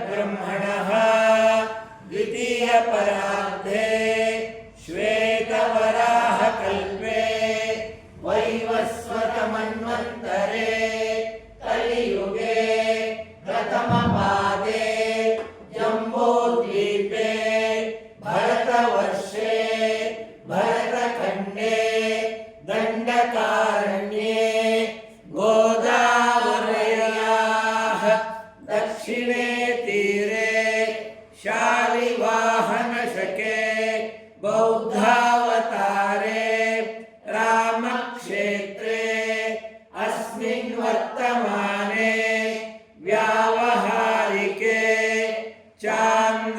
ब्रह्मणः द्वितीय परार्धे श्वेतवराहकल्पे वैवस्वतमन्वन्तरे कलियुगे प्रथमपादे जम्बूद्वीपे भरतवर्षे भरतखण्डे दण्डकारण्ये गोदावर्याः दक्षिणे तीरे शालिवाहनशके बौद्धावतारे रामक्षेत्रे अस्मिन् वर्तमाने व्यावहारिके चान्द्रमानेन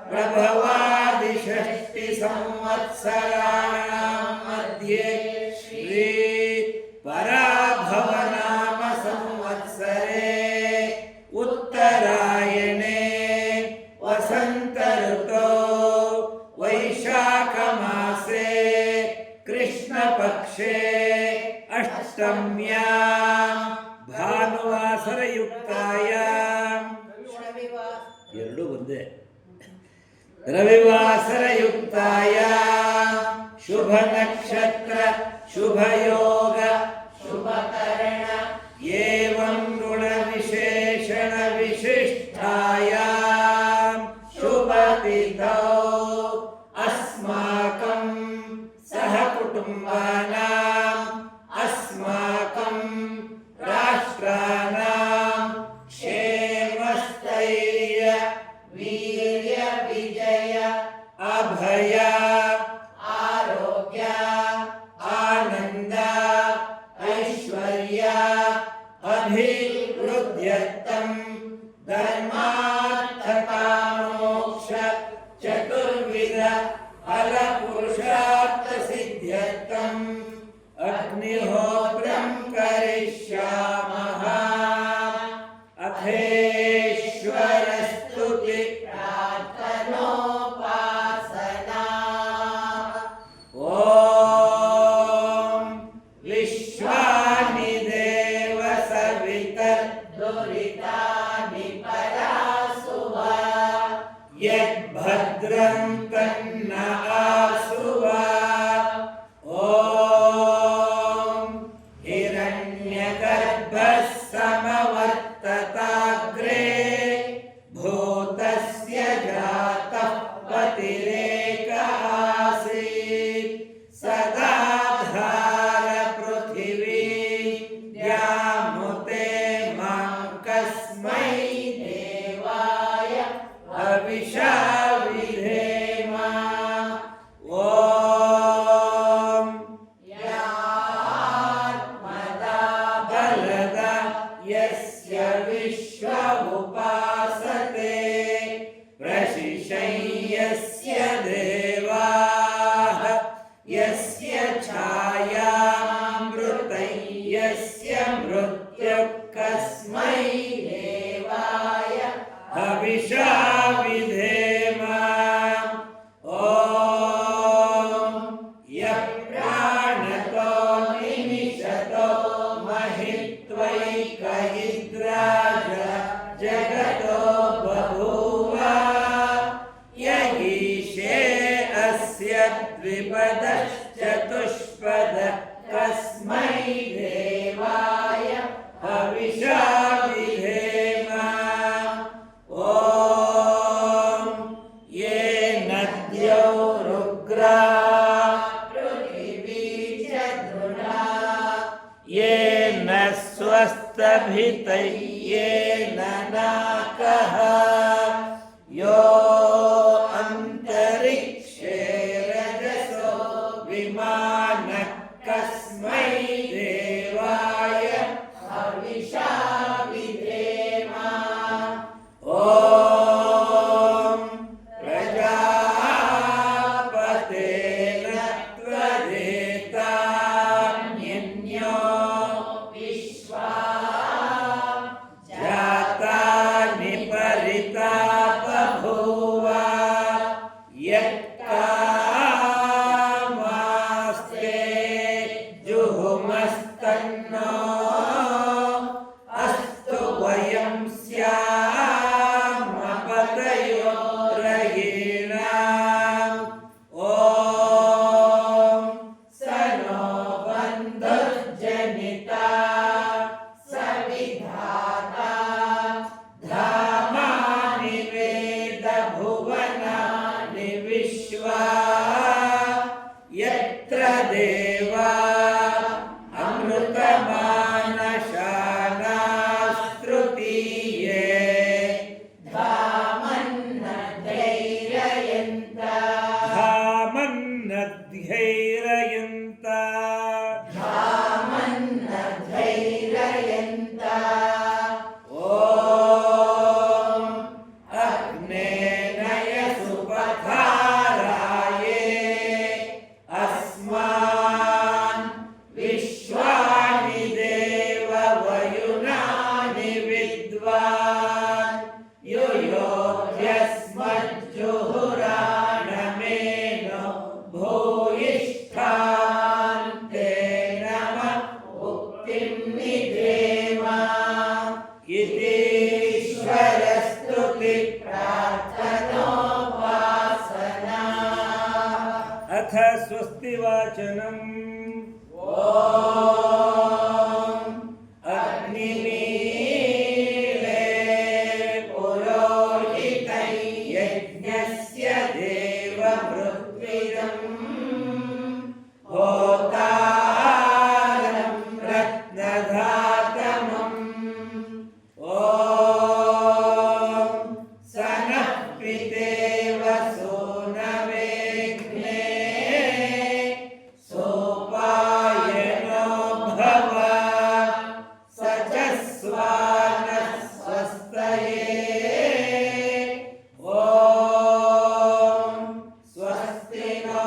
प्रभवादिषष्टिसंवत्सराणां मध्ये श्री पराभवनाम संवत्सरे उत्तरायणे वसंत ऋतौ वैशाखमासे कृष्णपक्षे अष्टम्यां भानुवासरयुक्तायां ಎರಡು ಒಂದೇ रविवासरयुक्तायां शुभ नक्षत्र शुभ योग शुभ करण एवं गुण विशेषण विशिष्टायां शुभ तिथौ अस्माकं सह कुटुम्बानाम् अस्माकं राष्ट्राणां क्षेमस्थैर्य वीर्य विजय अभय आरोग्य आनंद ऐश्वर्य अभिवृद्ध्यर्थं धर्मार्थ कामोक्ष चतुर्विध फल पुरुषार्थ सिद्ध्यर्थं अग्निहोत्रं करिष्यामः। अथेश्वर स्तुति प्रार्थनोपासना। ओम विश्वानि देव सवितर्दुरितानि परासुव यद्भद्रं तन्न आसुव। ओम हिरण्यगर्भः समवर्तताग्रे भूतस्य जातः पतिरेक आसीत् सदाधार पृथिवी द्यामुते मां कस्मै देवाय हविषा विधेम। ओम यात्मदा बलदा यस्य विश्व उपासते प्रशिशय्यस्य देवाः यस्य छायामृतय्यस्य मृत्युः कस्मै देवाय हविषा विधेम। ओम यः प्राणतो निमिषतो महित्वैकयिद्राज जगतो बभूव यगीशे अस्य द्विपदश्चतुष्पद कस्मै देवाय हविषा विधेम। ओम ये नद्यो रुग्रा पृथिवी च दृढा ये न स्वस्तभितये न नाकः यो अंतरिक्षे रजसो विमानः कस्मै देवाय हविषा विधेम। ओम प्रजापतेन त्वदेतान्यन्यो विश्वा जातानि परि वचनम् ॐ अग्निमीळे पुरोहितै यज्ञस्य देवमृद्विदम् होतारं रत्नधातमम् ॐ स नः पितेव सूनवेग्ने सोपायनो भव स च स्वानः स्वस्तये ॐ स्वस्ति नो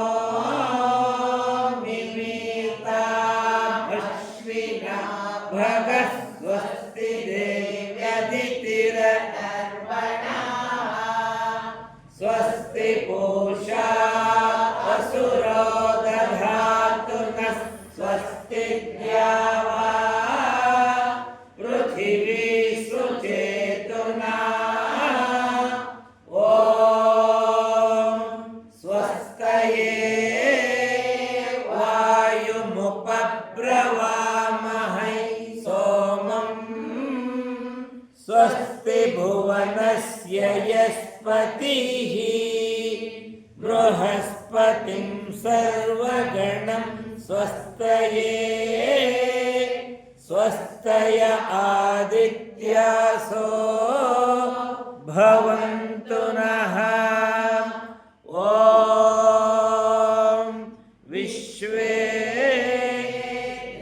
मिमीतामश्विना भगः स्वस्ति देव्यदितिरर्वणाः स्वस्ति पूषा असुरो दधातु नः स्वस्ति द्यावा पृथिवी सुचेतुना ॐ स्वस्तये वायुमुपब्रवामहै सोमम् स्वस्ति भुवनस्य यस्पतिः बृहस्पतिं सर्वगणं स्वस्तये स्वस्तय आदित्यासो भवन्तु नः ॐ विश्वे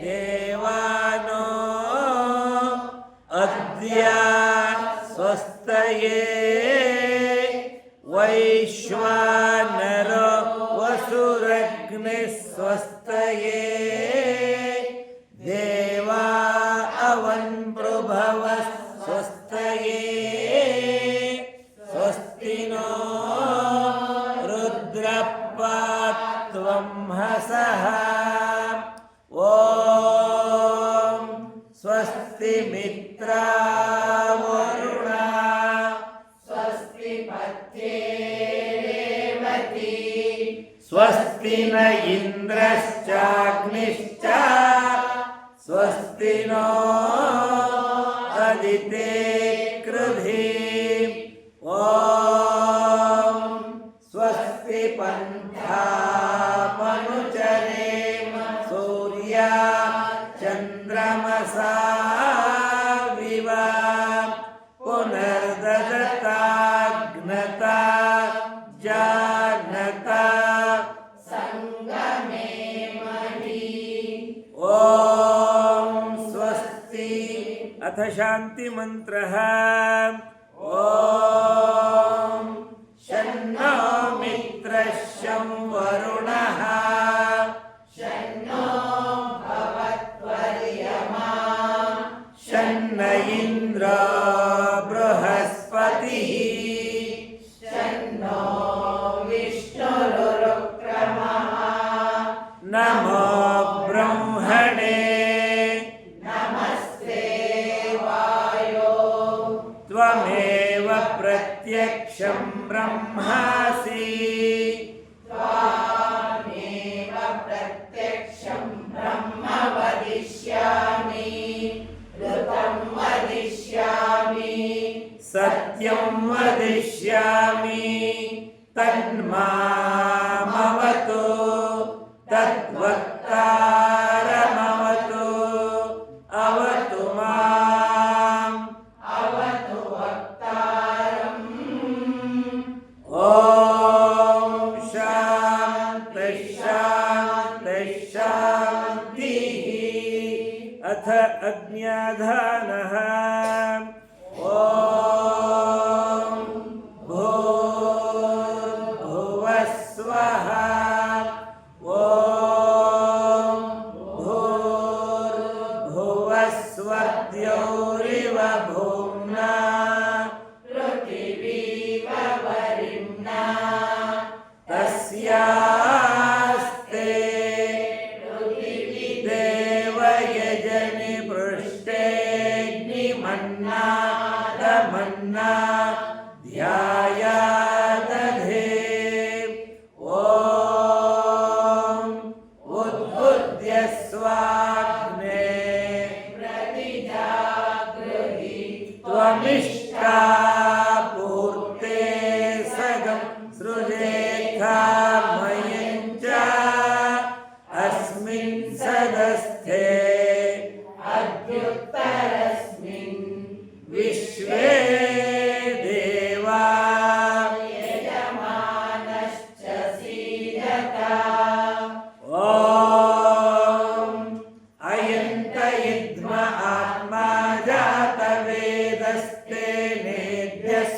देवानो अद्य स्वस्तये वैश्वानरो वसुरग्निः स्वस्तये देवा अवन्पृभवः स्वस्तये स्वस्ति नो रुद्रपात्वं हसः ॐ स्वस्ति मित्रावरुणा स्वस्ति पत्ये रेवती स्वस्ति न इन्द्रश्चाग्निश्च स्वस्ति नो अदिते कृधिम् ॐ स्वस्ति पन्थामनुचरेम सूर्या चन्द्रमसा विव पुनर्ददताग्नता जानता संगमे मणि ॐ स्वस्ति अथ शान्ति मंत्रः ॐ शन्नो मित्रः शं वरुणः शन्नो भवत्वर्यमा शन्न इन्द्रो बृहस्पतिः शन्नो विष्णुरुक्रमः नमो ब्रह्मणे नमस्ते वायो त्वमेव प्रत्यक्षं ब्रह्मासि त्वामेव प्रत्यक्षं ब्रह्म वदिष्यामि ऋतं वदिष्यामि सत्यं वदिष्यामि तन्मामवतु तद्वक्तारमवतु अवतु माम् अवतु वक्तारम् ॐ शान्ति शान्ति शान्तिः अथ अज्ञाधानः ॐ भूर्भुवः स्वः ॐ भूर्भुवः स्वद्योरिव भूम्ना पृथिवीव वरिम्ना तस्यास्ते देवयजनि पृष्ठेऽग्निमन्नादमन्ना ध्यायादधे ॐ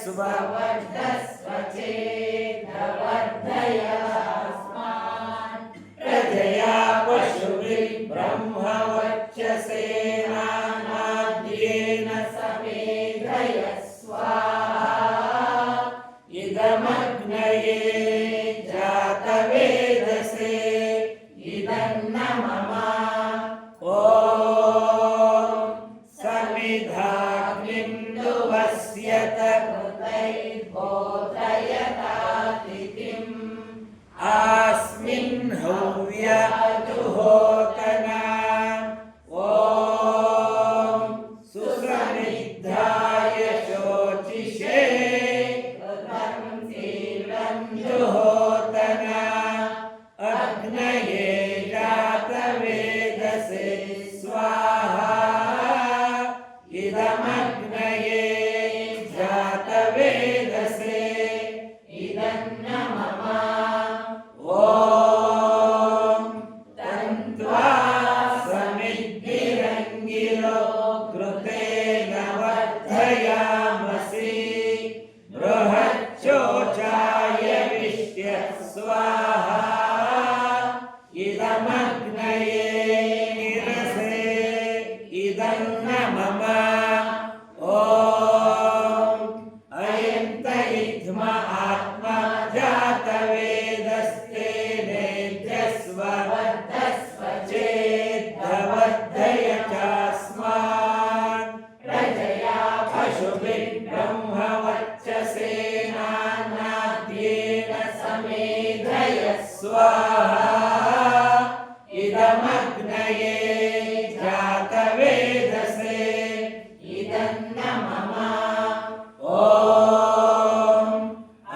वर्धयस्व वर्धस्व चेद्धवर्धयास्मान् प्रजया पशुभिः ब्रह्मवर्चसेनानाद्येन समेधयस्व इदमग्नये जातवेदसे इदन्न मम ॐ समिधाग्निन्दुवस्यत कृतैर्बोधयतातिथिम् अस्मिन् हव्यजुहोतना ॐ सुसमिद्धाय शोचिषे कृतं तीव्रं जुहोतना अग्नये जातवेदसे स्वाहा इदमग्नये जातवेदसे इदन्न मम ॐ तन्त्वा समिद्भिरङ्गिरो कृतेन वर्धयामसि बृहच्चोचाय विष्यः स्वाहा इदमग्नये गिरसे इदन्न मम ॐ अयन्तयिध्म आत्मा जातवेदस्ते नेभ्यस्व वर्धस्व चेद्धवर्धय चास्मान् प्रजया पशुभिः ब्रह्मवर्चसेनानाद्येन समेधयस्व स्वाहा इदमग्नये जातवेदसे इदन्न मम ॐ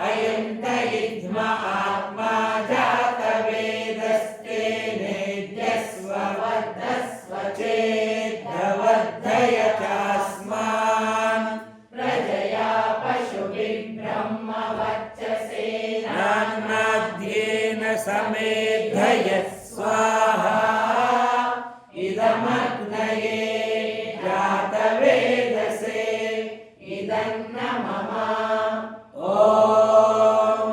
अयन्तयिध्म आत्मा जातवेदस्ते नेभ्यस्व वर्धस्व चेद्धवर्धय चास्मान् प्रजया पशुभिः ब्रह्मवर्चसेना नान्नाद्येन समेधय स्वाहा इदमग्नये जातवेदसे इदन्न मम ॐ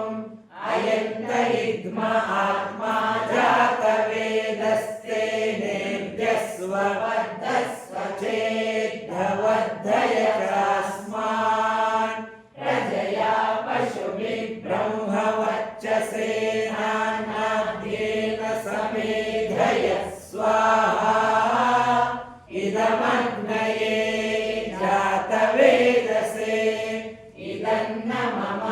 अयन्तयिध्म आत्मा जातवेदस्ते नेभ्यस्व वर्धस्व चेद्धवर्धय चास्मान् प्रजया पशुभिः ब्रह्मवर्चसेनानाद्येन समेधय स्वाहा इदमग्नये जातवेदसे इदन्न मम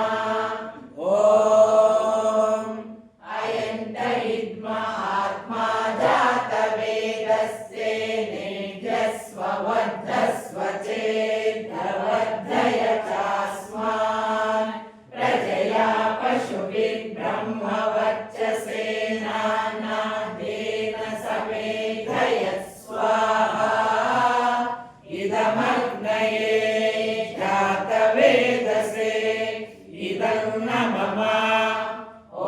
ॐ अयन्तयिद्म आत्मा जातवेदस्ते नेभ्यस्व वर्धस्व चेद्धवर्धय चास्मान् प्रजया पशुभिः ब्रह्मवर्चसेनानाद्येन समेधय स्वाहा इदमग्नये जातवेदसे इदन्न मम ॐ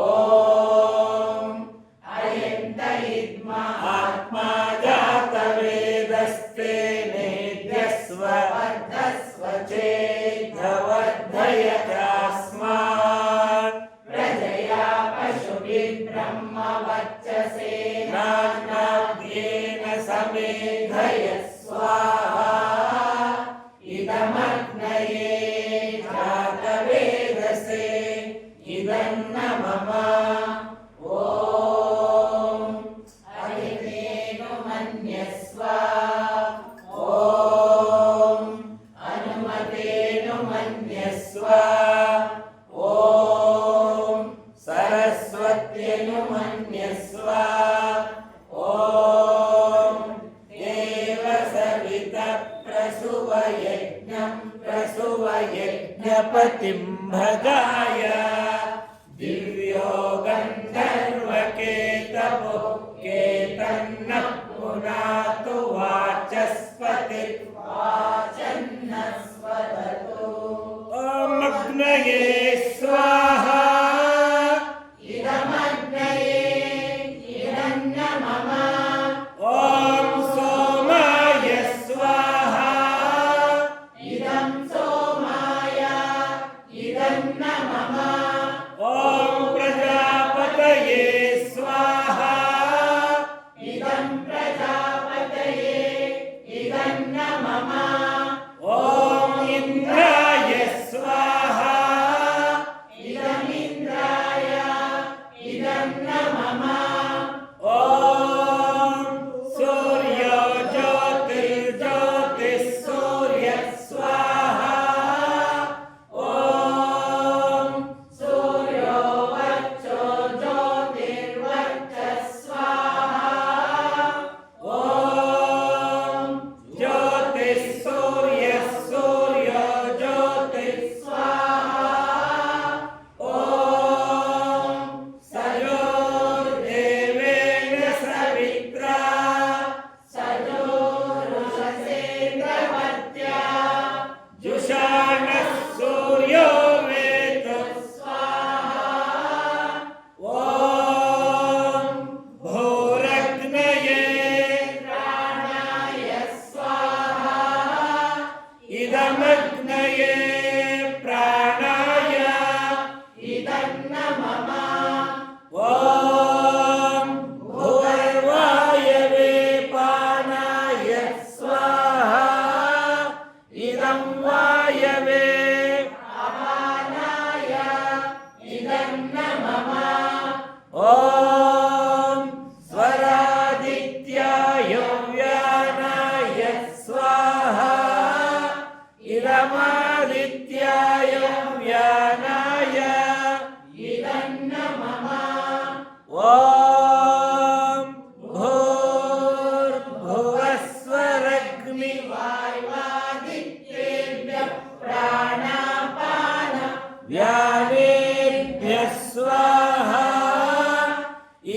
अयन्तयिद्म आत्मा जातवेदस्ते नेभ्यस्व वर्धस्व चेद्धवर्धय चास्मान् प्रजया पशुभिः ब्रह्मवर्चसेनानाद्येन नान्नाद्येन समेधय स्वाहा इदमग्नये जातवेदसे इदन्न मम ॐ अहितेनु मन्यस्व ॐ अनुमतेनु मन्यस्व ॐ सरस्वत्यनु मन्यस्व ॐ देव सविता प्रसुवयज्ञपतिं भगाय दिव्यो गन्धर्वकेतवो केतन्नः पुनातु वाचन्नस्वदतो ॐ अग्नये स्वाहा इदमग्नये इदन्न मम ॐ सोमाय स्वाहा इदं सोमाय व्यानाय इदन्न मम ॐ भूर्भुवस्वरग्नि वायुवादित्येभ्यः प्राणापान व्यानेभ्यः स्वाहा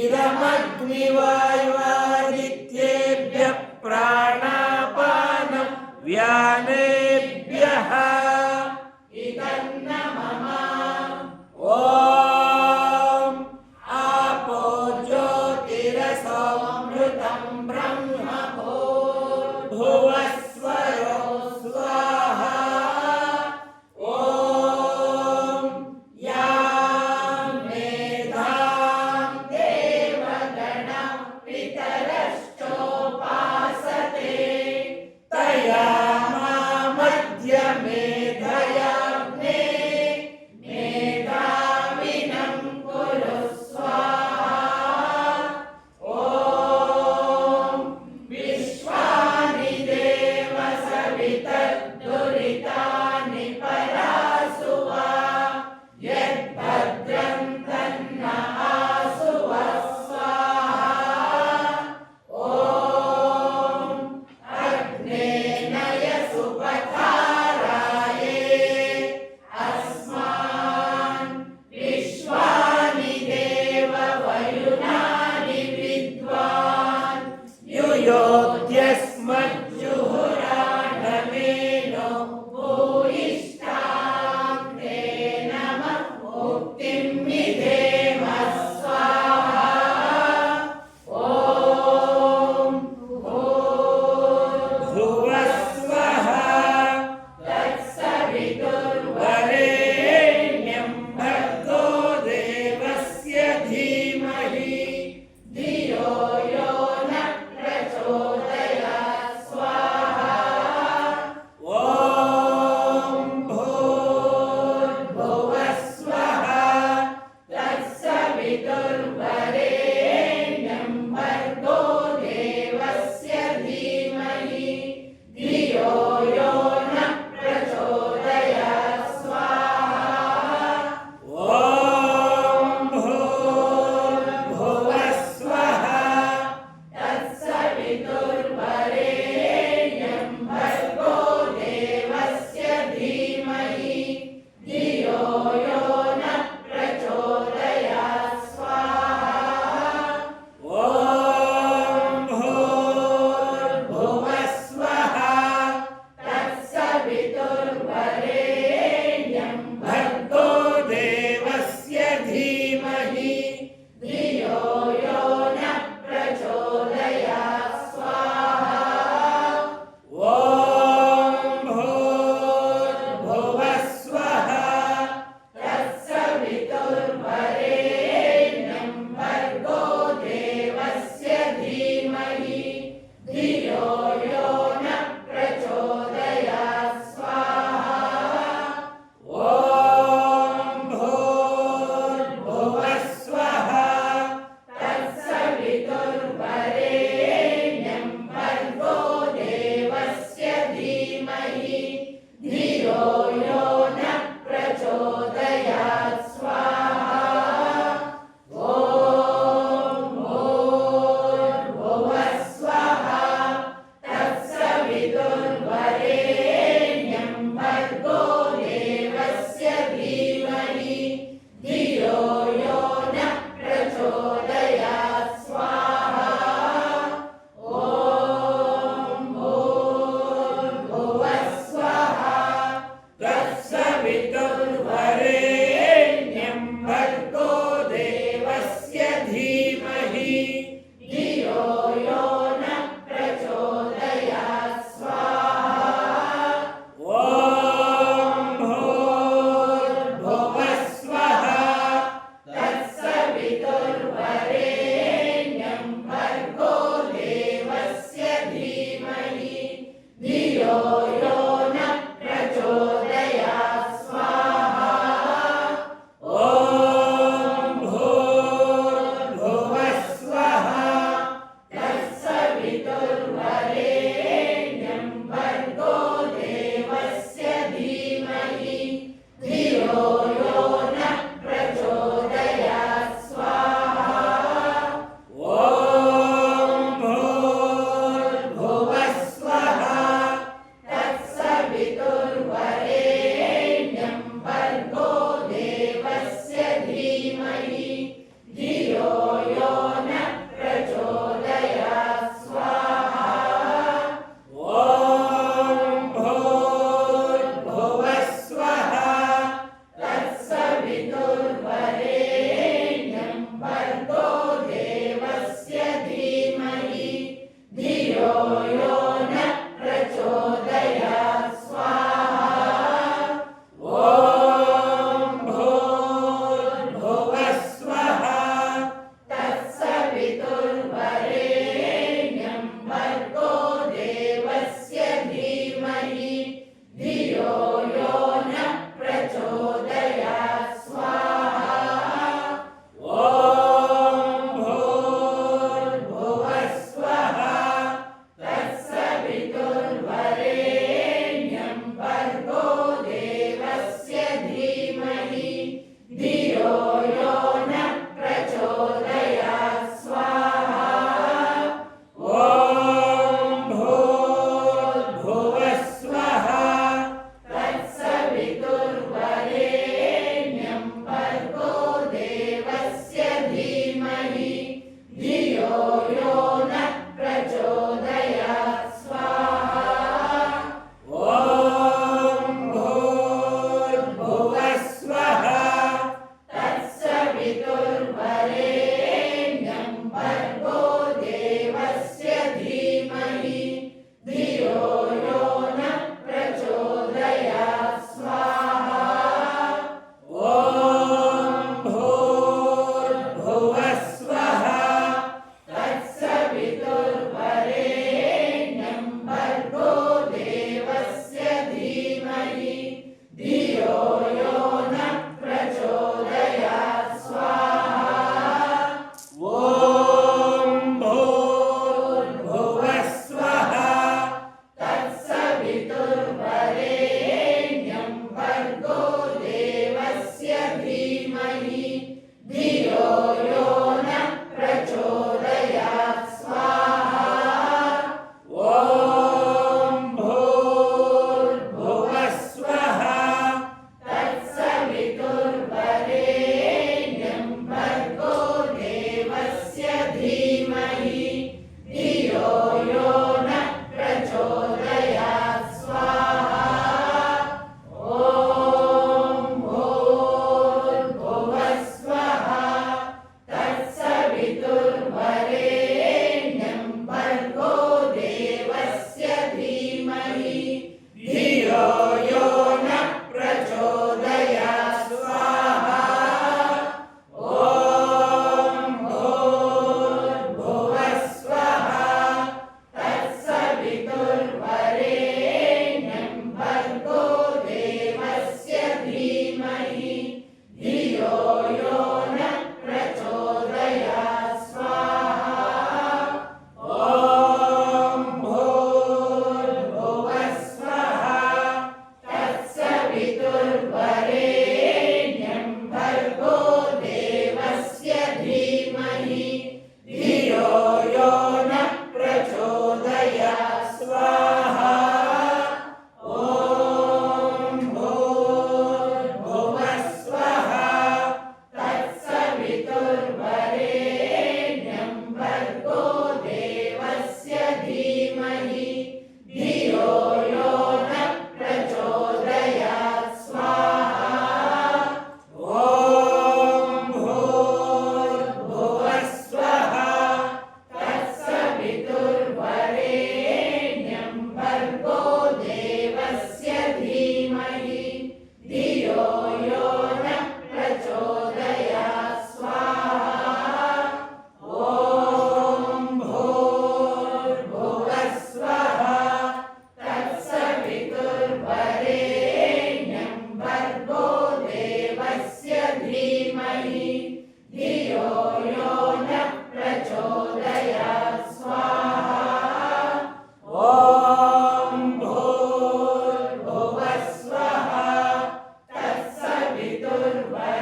इदमग्निवायुवादित्येभ्यः प्राणापानं व्यानेभ्यः इदन्न मम ॐ आपो ज्योतिरसोऽमृतं ब्रह्म भूर्भुवस्वरो स्वाहा ॐ यां मेधां देवगणः पितरश्चोपासते तया मामध्यमेधयाग्ने मेधाविनं कुरु स्वाहा ॐ विश्वानि देव सवितर्दुरितानि परासुवा यद्भद्रं तन्न आसुवः स्वाहा ॐ अग्ने नयसुपथाराये अस्मान् विश्वानि देव वयुनानि विद्वान् युयोध्यस्मज्जुहुराणमेनो भूयिष्ठां ते नमः मुक्तिं विधेम स्वाहा ॐ भुवस्वः तत्सवितुर्वरेण्यं वरेण्यं भर्गो देवस्य धीमहि धियो यो न प्रचोदयात् स्वाहा ॐ भूर्भुवस्वः तत्सवितुर्वरेण्यं भर्गो देवस्य धीमहि धियो यो न प्रचोदयात् स्वाहा ॐ भूर्भुवस्वः तत्सवितुर्वरेण्यं भर्गो देवस्य धीमहि धियो यो न प्रचोदयात् स्वाहा ॐ भूर्भुवस्वः तत्सवितुर्वरेण्यं भर्गो देवस्य धीमहि धियो यो न प्रचोदयात् स्वाहा ॐ भूर्भुवस्वः तत्सवितुर्वरेण्यं भर्गो देवस्य धीमहि धियो यो न प्रचोदयात् स्वाहा ॐ भूर्भुवस्वः तत्सवितुर्वरेण्यं भर्गो देवस्य धीमहि धियो यो न प्रचोदयात् स्वाहा ॐ भूर्भुवस्वः तत्सवितुर्वरेण्यं भर्गो देवस्य धीमहि धियो यो न प्रचोदयात् स्वाहा ॐ भूर्भुवस्वः तत्सवितुर्वरेण्यं भर्गो देवस्य धीमहि धियो यो न प्रचोदयात् स्वाहा ॐ भूर्भुवस्वः तत्सवितुर्वरेण्यं भर्गो देवस्य धीमहि धियो यो न प्रचोदयात् स्वाहा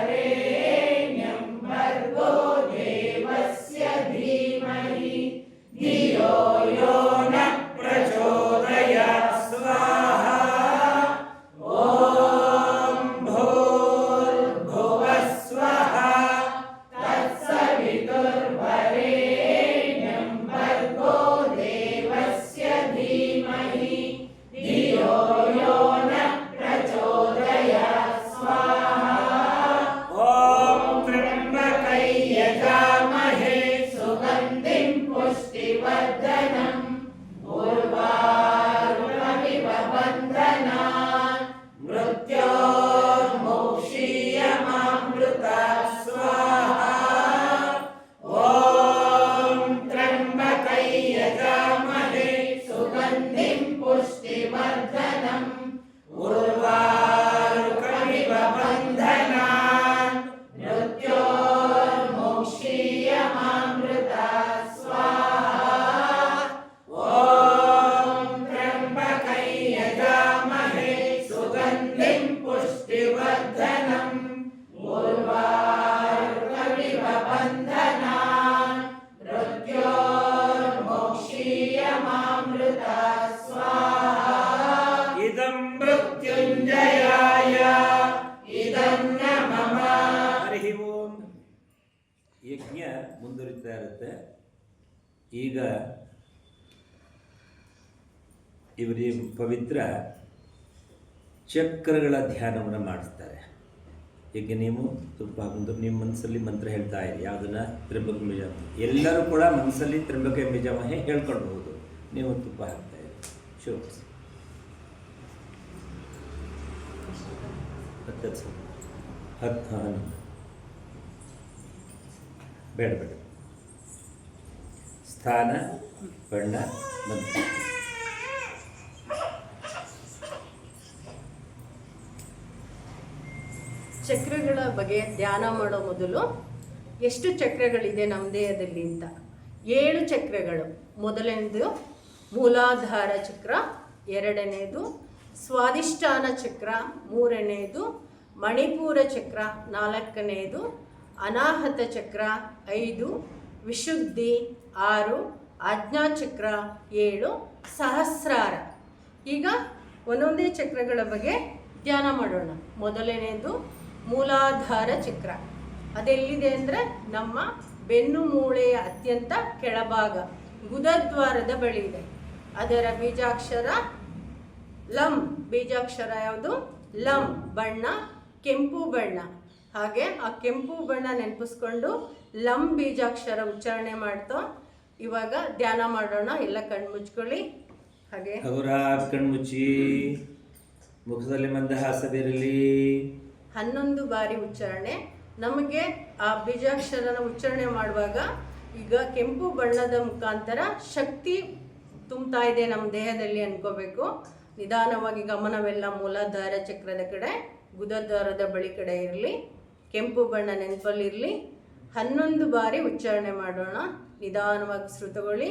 सवितुर्वरेण्यं भर्गो देवस्य धीमहि धियो यो न प्रचोदयात् स्वाहा ॐ भूर्भुवः स्वः तत्सवितुर्वरेण्यं भर्गो देवस्य धीमहि धियो यो न प्रचोदयात् स्वाहा ॐ त्र्यम्बकै यजामहे सुगन्धिं पुष्टिवर्धनम् उर्वारुकमिव बन्धनान् मृत्योर्मुक्षीयमामृतात् स्वाहा ॐ त्र्यम्बकै यजामहे सुगन्धिं पुष्टिवर्धनम् उर्वारुकमिव बन्धनान् मृत्योर्मुक्षीयमामृतात् स्वाहा ॐ त्र्यम्बकै यजामहे सुगन्धिं पुष्टिवर्धनम् उर्वारुकमिव बन्धनान् मृत्योर्मुक्षीयमामृतात् स्वाहा इदं मृत्युञ्जयाय ಇದಂ ನ ಮಮ. ಹರಿ ಓಂ. ಯಜ್ಞ ಮುಂದುವರಿತಾ ಇರುತ್ತೆ. ಈಗ ಇವರಿಗೆ ಪವಿತ್ರ ಚಕ್ರಗಳ ಧ್ಯಾನವನ್ನು ಮಾಡಿಸ್ತಾರೆ. ಈಗ ನೀವು ಸ್ವಲ್ಪ ಒಂದು ನಿಮ್ಮ ಮನಸ್ಸಲ್ಲಿ ಮಂತ್ರ ಹೇಳ್ತಾ ಇರಿ. ಯಾವುದನ್ನ? ತ್ರ್ಯಂಬಕ ಬೀಜಾಮ. ಎಲ್ಲರೂ ಕೂಡ ಮನಸ್ಸಲ್ಲಿ ತ್ರ್ಯಂಬಕ ಬೀಜಾಮಹೆ ಹೇಳ್ಕೊಳ್ಬಹುದು. ನೀವು ತುಪ್ಪ ಹಾಕ್ತಾ ಇರಿ. ಶುಭ. ಬೇಡ ಬೇಡ. ಸ್ಥಾನ, ಬಣ್ಣ, ಮಂತ್ರ. ಚಕ್ರಗಳ ಬಗ್ಗೆ ಧ್ಯಾನ ಮಾಡೋ ಮೊದಲು ಎಷ್ಟು ಚಕ್ರಗಳಿದೆ ನಮ್ಮ ದೇಹದಲ್ಲಿ ಅಂತ 7 ಚಕ್ರಗಳು. ಮೊದಲನೇದು ಮೂಲಾಧಾರ ಚಕ್ರ, ಎರಡನೇದು ಸ್ವಾದಿಷ್ಠಾನ ಚಕ್ರ, ಮೂರನೇದು ಮಣಿಪೂರ ಚಕ್ರ, ನಾಲ್ಕನೇದು ಅನಾಹತ ಚಕ್ರ, 5 ವಿಶುದ್ಧಿ, 6 ಆಜ್ಞಾಚಕ್ರ, 7 ಸಹಸ್ರಾರ. ಈಗ ಒಂದೊಂದೇ ಚಕ್ರಗಳ ಬಗ್ಗೆ ಧ್ಯಾನ ಮಾಡೋಣ. ಮೊದಲನೇದು ಮೂಲಾಧಾರ ಚಕ್ರ. ಅದೆಲ್ಲಿದೆ ಅಂದರೆ ನಮ್ಮ ಬೆನ್ನು ಮೂಳೆಯ ಅತ್ಯಂತ ಕೆಳಭಾಗ ಗುದದ್ವಾರದ ಬಳಿ ಇದೆ. ಅದರ ಬೀಜಾಕ್ಷರ ಲಂ. ಬೀಜಾಕ್ಷರ ಯಾವುದು? ಲಂ. ಬಣ್ಣ ಕೆಂಪು ಬಣ್ಣ. ಹಾಗೆ ಆ ಕೆಂಪು ಬಣ್ಣ ನೆನಪಿಸ್ಕೊಂಡು ಲಂ ಬೀಜಾಕ್ಷರ ಉಚ್ಚಾರಣೆ ಮಾಡ್ತೋ ಇವಾಗ ಧ್ಯಾನ ಮಾಡೋಣ. ಎಲ್ಲ ಕಣ್ಣು ಮುಚ್ಕೊಳ್ಳಿ. ಹಾಗೆ ಕಣ್ಮುಚ್ಚಿ, ಮುಖದಲ್ಲಿ ಮಂದಹಾಸವಿರಲಿ. 11 ಬಾರಿ ಉಚ್ಚಾರಣೆ. ನಮಗೆ ಆ ಬೀಜಾಕ್ಷರನ ಉಚ್ಚಾರಣೆ ಮಾಡುವಾಗ ಈಗ ಕೆಂಪು ಬಣ್ಣದ ಮುಖಾಂತರ ಶಕ್ತಿ ತುಂಬ್ತಾ ಇದೆ ನಮ್ಮ ದೇಹದಲ್ಲಿ ಅನ್ಕೋಬೇಕು. ನಿಧಾನವಾಗಿ ಗಮನವೆಲ್ಲ ಮೂಲಾಧಾರ ಚಕ್ರದ ಕಡೆ, ಗುದದ್ವಾರದ ಬಳಿ ಕಡೆ ಇರಲಿ. ಕೆಂಪು ಬಣ್ಣ ನೆನಪಲ್ಲಿರಲಿ. 11 ಬಾರಿ ಉಚ್ಚಾರಣೆ ಮಾಡೋಣ. ನಿಧಾನವಾಗಿ ಶ್ರುತಗೊಳ್ಳಿ.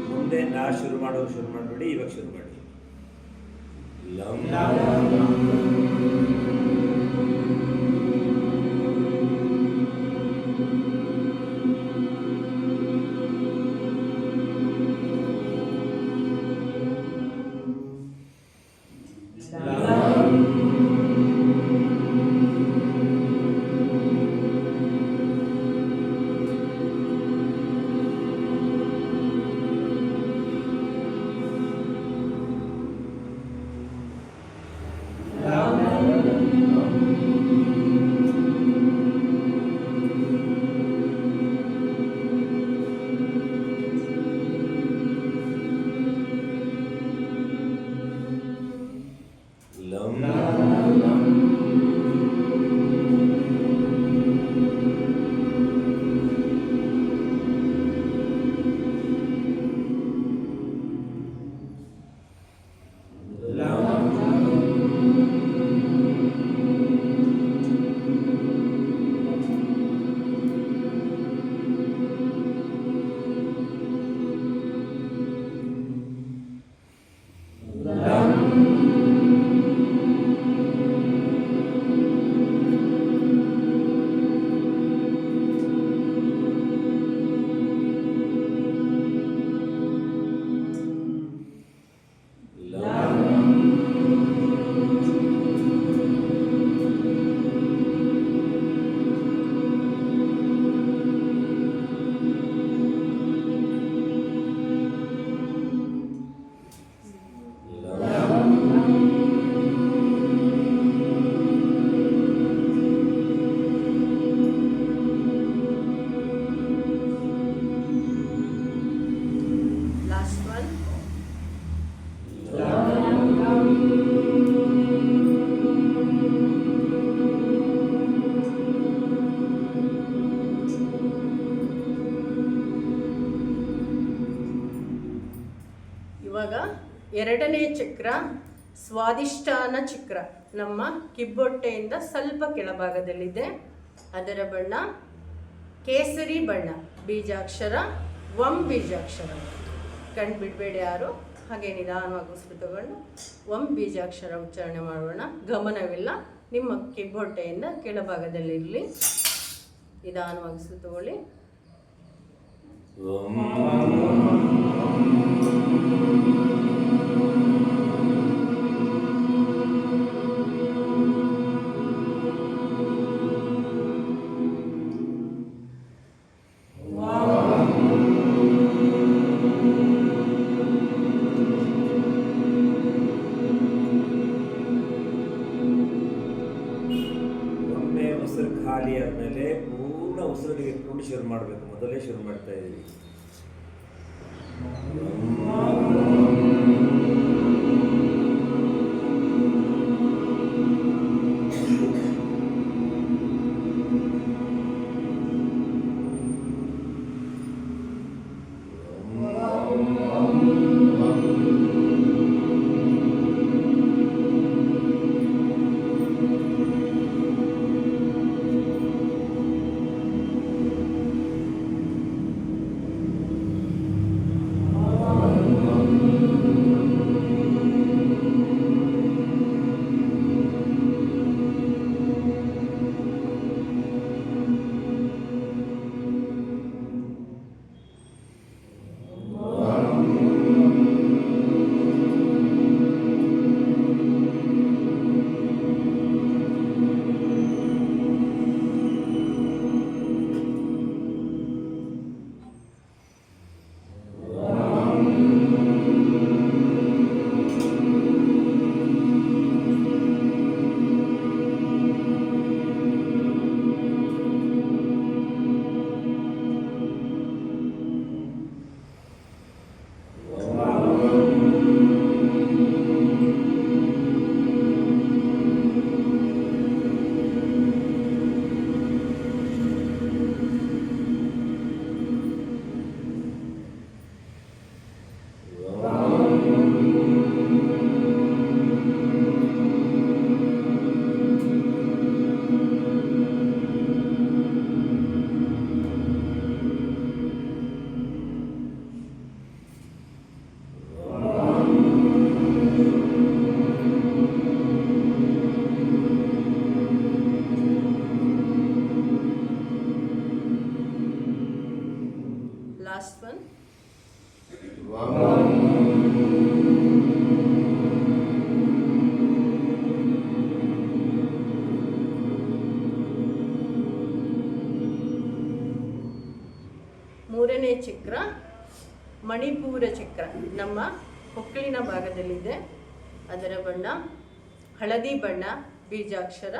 ಮುಂದೆ ನಾ ಶುರು ಮಾಡಬೇಡಿ, ಇವಾಗ ಶುರು ಮಾಡಿ. ಲಂ ಇವಾಗ ಎರಡನೇ ಚಕ್ರ ಸ್ವಾದಿಷ್ಠಾನ ಚಕ್ರ ನಮ್ಮ ಕಿಬ್ಬೊಟ್ಟೆಯಿಂದ ಸ್ವಲ್ಪ ಕೆಳಭಾಗದಲ್ಲಿದೆ. ಅದರ ಬಣ್ಣ ಕೇಸರಿ ಬಣ್ಣ, ಬೀಜಾಕ್ಷರ ವಂ ಬೀಜಾಕ್ಷರ. ಕಣ್ಣು ಬಿಡಬೇಡಿ ಯಾರು, ಹಾಗೆ ನಿಧಾನವಾಗಿ ಉಸಿರು ತಗೊಂಡು ವಂ ಬೀಜಾಕ್ಷರ ಉಚ್ಚಾರಣೆ ಮಾಡೋಣ. ಗಮನವಿಲ್ಲ, ನಿಮ್ಮ ಕಿಬ್ಬೊಟ್ಟೆಯಿಂದ ಕೆಳಭಾಗದಲ್ಲಿರಲಿ. ನಿಧಾನವಾಗಿ ಉಸಿರು ತಗೊಳ್ಳಿ. ಉಸಿರು ಖಾಲಿ ಆದಮೇಲೆ ಪೂರ್ಣ ಉಸಿರಿಗೆ ಇಟ್ಕೊಂಡು ಶುರು ಮಾಡಬೇಕು. ಮೊದಲೇ ಶುರು ಮಾಡ್ತಾ ಇದ್ದೀವಿ. Last one. ಮೂರನೇ ಚಕ್ರ ಮಣಿಪೂರ ಚಕ್ರ ನಮ್ಮ ಹೊಕ್ಕಳಿನ ಭಾಗದಲ್ಲಿದೆ. ಅದರ ಬಣ್ಣ ಹಳದಿ ಬಣ್ಣ, ಬೀಜಾಕ್ಷರ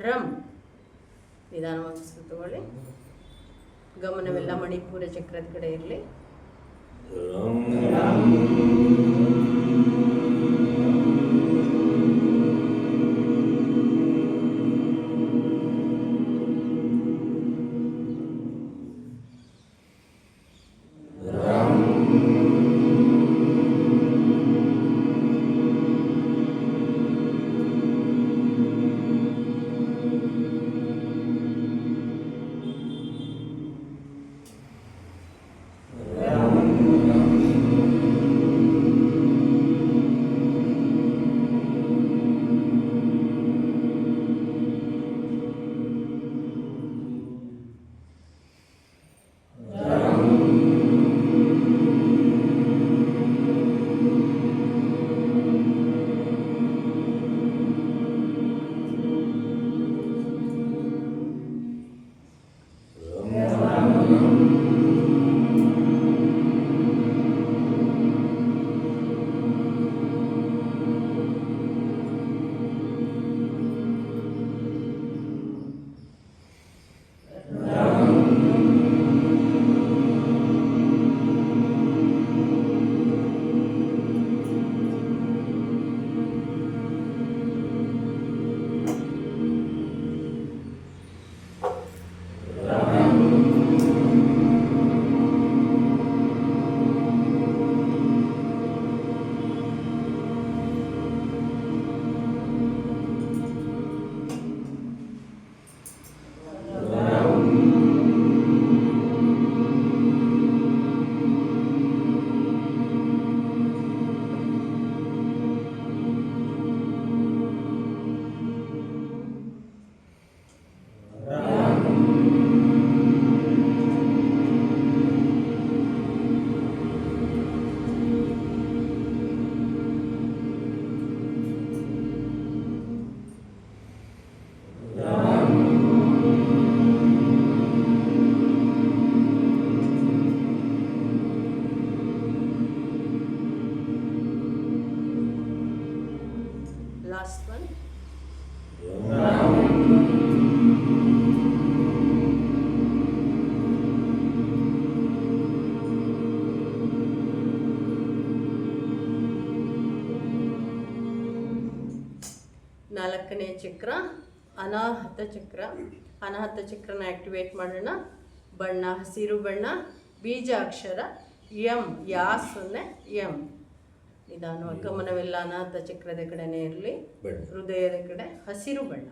ರಂ. ನಿಧಾನವಾಗಿ ತಗೊಳ್ಳಿ. ಗಮನವೆಲ್ಲ ಮಣಿಪೂರ ಚಕ್ರದ ಕಡೆ ಇರಲಿ. ಚಕ್ರ ಅನಾಹತ ಚಕ್ರ. ಅನಾಹತ ಚಕ್ರನ ಆ್ಯಕ್ಟಿವೇಟ್ ಮಾಡೋಣ. ಬಣ್ಣ ಹಸಿರು ಬಣ್ಣ, ಬೀಜಾಕ್ಷರ ಎಂ, ಯಾ ಸೊನ್ನೆ ಎಂ. ನಿಧಾನವಾಗಿ ಗಮನವೆಲ್ಲ ಅನಾಹತ ಚಕ್ರದ ಕಡೆನೇ ಇರಲಿ. ಹೃದಯದ ಕಡೆ ಹಸಿರು ಬಣ್ಣ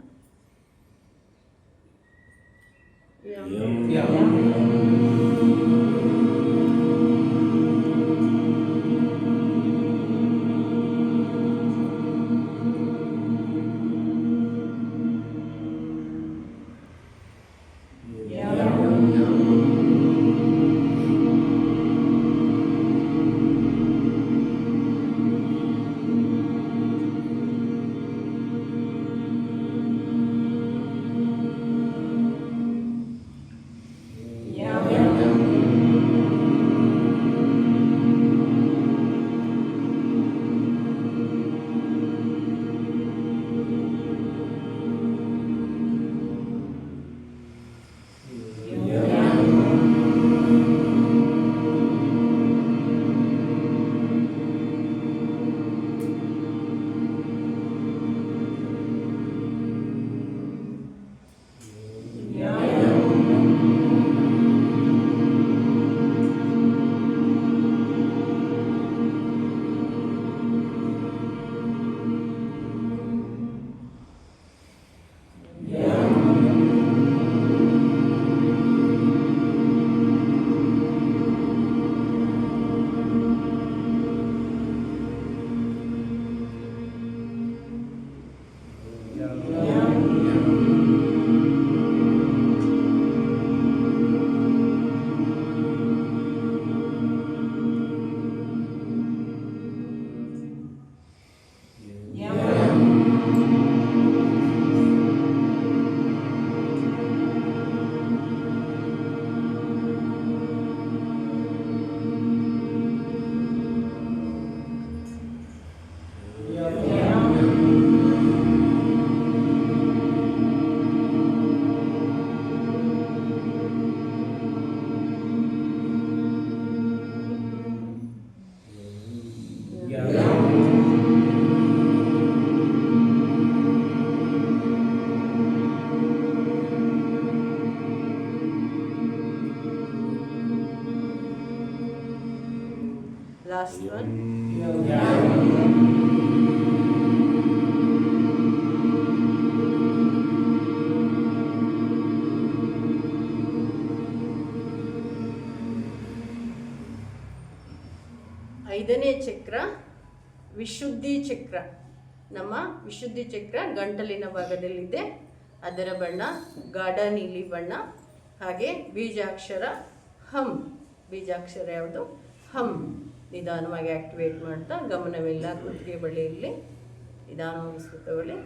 Last one. ಐದನೇ ಚಕ್ರ ವಿಶುದ್ಧಿ ಚಕ್ರ. ನಮ್ಮ ವಿಶುದ್ಧಿ ಚಕ್ರ ಗಂಟಲಿನ ಭಾಗದಲ್ಲಿದೆ. ಅದರ ಬಣ್ಣ ಗಾಢ ನೀಲಿ ಬಣ್ಣ. ಹಾಗೆ ಬೀಜಾಕ್ಷರ ಹಮ್. ಬೀಜಾಕ್ಷರ ಯಾವುದು? ಹಮ್. ನಿಧಾನವಾಗಿ ಆ್ಯಕ್ಟಿವೇಟ್ ಮಾಡ್ತಾ ಗಮನವೆಲ್ಲ ಕುತ್ತಿಗೆ ಬಳಿಯಲ್ಲಿ ನಿಧಾನವಾಗಿ ಸುತ್ತವಳಿ.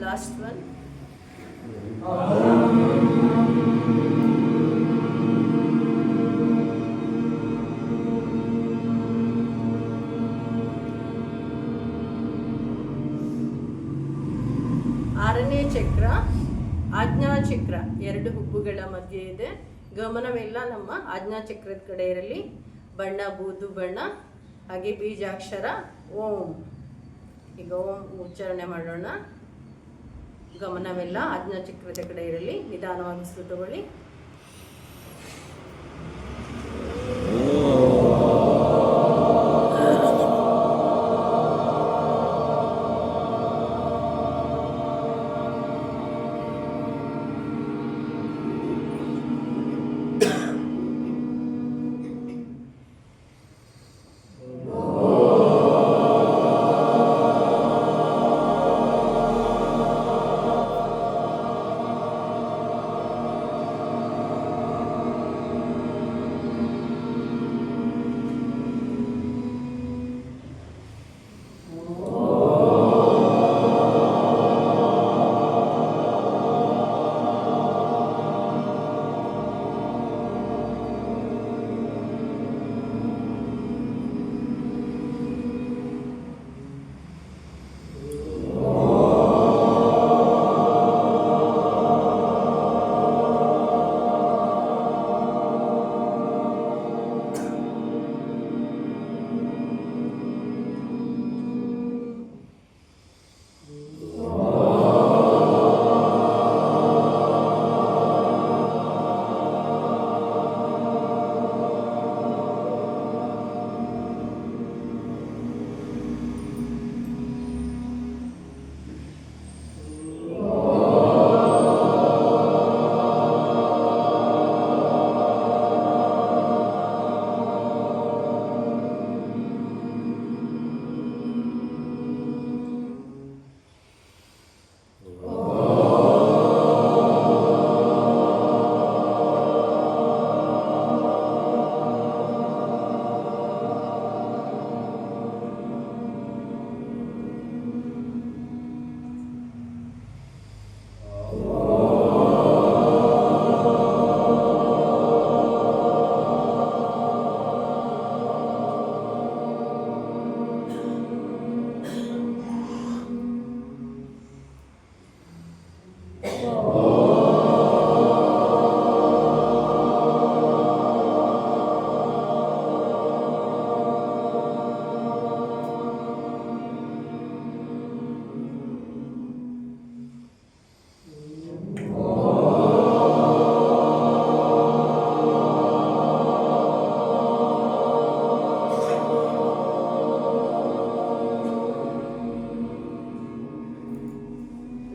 Last one. ಆರನೇ ಚಕ್ರ ಆಜ್ಞಾಚಕ್ರ, ಎರಡು ಹುಬ್ಬುಗಳ ಮಧ್ಯೆ ಇದೆ. ಗಮನವೆಲ್ಲ ನಮ್ಮ ಆಜ್ಞಾಚಕ್ರದ ಕಡೆ ಇರಲಿ. ಬಣ್ಣ ಬೂದು ಬಣ್ಣ, ಹಾಗೆ ಬೀಜಾಕ್ಷರ ಓಂ. ಈಗ ಓಂ ಉಚ್ಚಾರಣೆ ಮಾಡೋಣ. ಗಮನವೆಲ್ಲ ಆಜ್ಞಾಚಕ್ರದ ಕಡೆ ಇರಲಿ. ನಿಧಾನವಾಗಿ ಉಸಿರು ತಗೊಳ್ಳಿ.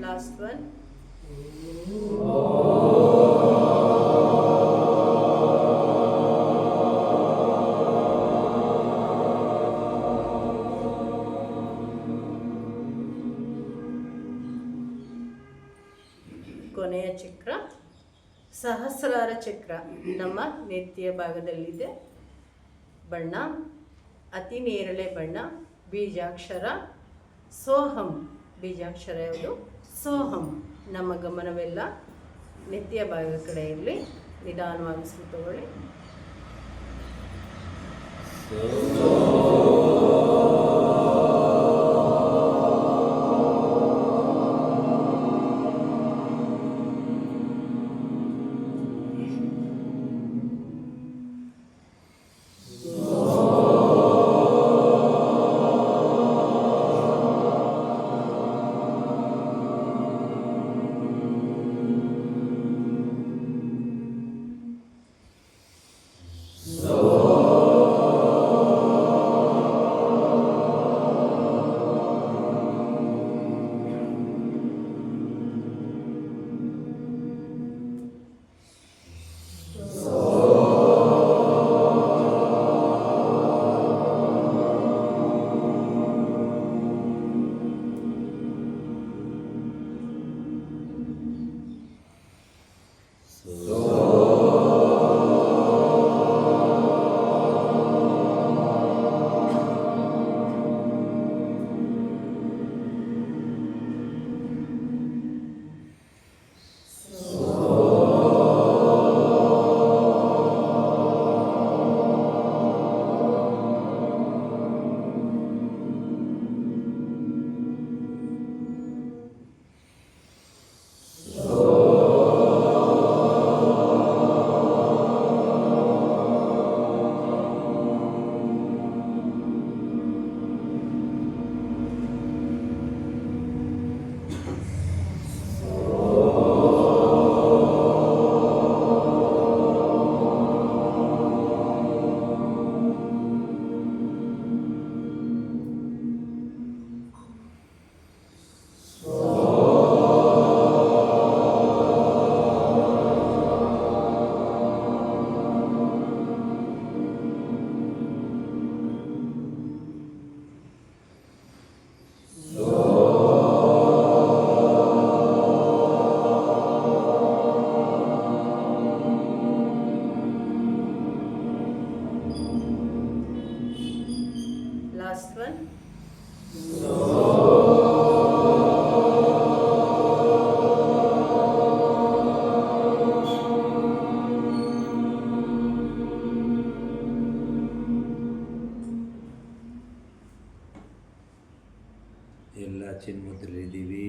Last one. ಕೊನೆಯ ಚಕ್ರ ಸಹಸ್ರಾರ ಚಕ್ರ ನಮ್ಮ ನೆತ್ತಿಯ ಭಾಗದಲ್ಲಿದೆ. ಬಣ್ಣ ಅತಿ ನೇರಳೆ ಬಣ್ಣ, ಬೀಜಾಕ್ಷರ ಸೋಹಂ. ಬೀಜಾಕ್ಷರ ಯಾವುದು? ಸೋಹಂ. ನಮ್ಮ ಗಮನವೆಲ್ಲ ನೆತ್ತಿಯ ಭಾಗದ ಕಡೆ ಇರಲಿ. ನಿಧಾನವಾಗಿ ಉಸಿರು ತಗೊಳ್ಳಿ. ಚಿನ್ಮುದ್ರಲ್ಲಿದ್ದೀವಿ.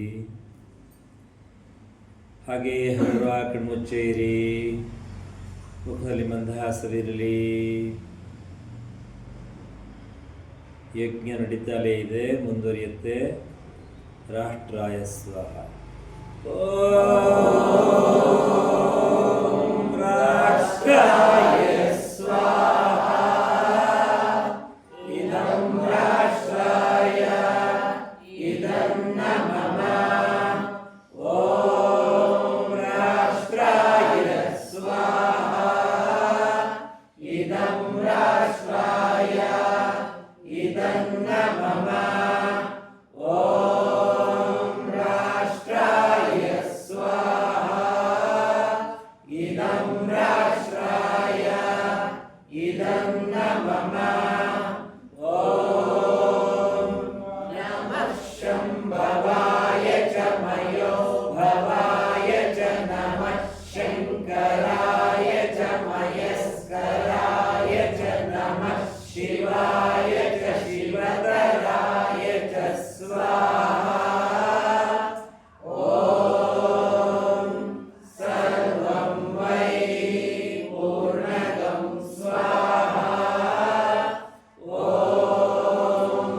ಹಾಗೆ ಹಲವು ಕಣ್ಮುಚ್ಚೆ ಇರಿ, ಮುಖದಲ್ಲಿ ಮಂದಹಾಸವಿರಲಿ. ಯಜ್ಞ ನಡೀತಲೇ ಇದೆ, ಮುಂದುವರಿಯುತ್ತೆ. ರಾಷ್ಟ್ರಾಯ ಸ್ವಾಹ. ಓಂ ರಾಷ್ಟ್ರಾಯ ಸ್ವಾಹ. ಇದಂ ರಾಷ್ಟ್ರಾಯ ಇದಂ ನಮಃ. ಓಂ ರಾಷ್ಟ್ರಾಯ ಸ್ವಾಹ. ಇದಂ ರಾಷ್ಟ್ರಾಯ ಇದಂ ನಮಃ. ಓಂ ರಾಷ್ಟ್ರಾಯ ಸ್ವಾಹ. ಇದಂ ರಾಷ್ಟ್ರಾಯ ಇದಂ ನಮಃ. ಓಂ ನಮಃ ಶಂಭವಾಯ ಚ ಮಯೋ ಭವಾಯ ಚ ನಮಃ ಶಂಕರಾಯ ಚ ಮಯಸ್ಕರಾಯ ಚ ನಮಃ ಶಿವಾಯ ಚ ಶಿವತರಾಯ ಚ ಸ್ವಾಹಾ. ಓಂ ಸರ್ವಂ ವೈ ಪೂರ್ಣಗಂ ಸ್ವಾಹಾ. ಓಂ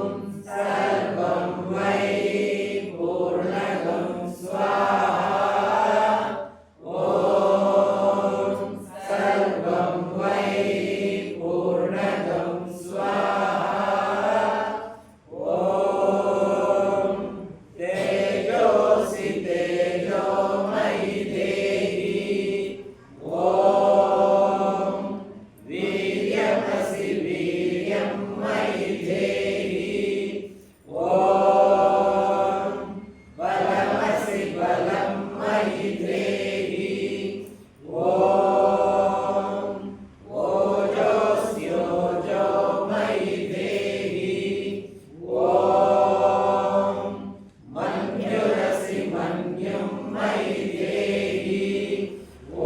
ಸರ್ವಂ ವೈ ಪೂರ್ಣಗಂ ಸ್ವಾಹಾ. ಓಂ ಸರ್ವಂ ವೈ ಪೂರ್ಣಗಂ ಸ್ವಾಹಾ. ಓಂ ತೇಜೋಸಿ ತೇಜೋಮಯಿ ದೇಹಿ. ಓಂ ವೀರ್ಯಮಸಿ ವೀರ್ಯಂ ಮಯಿ ದೇಹಿ. ಓಂ ಬಲಮಸಿ ಬಲಂ ಮಯಿ ದೇಹಿ. ಓಂ ಓಜೋಸ್ಯೋಜೋ ಮಯಿ ದೇಹಿ. ಓಂ ಮನ್ಯುರಸಿ ಮನ್ಯುಂ ಮಯಿ ದೇಹಿ.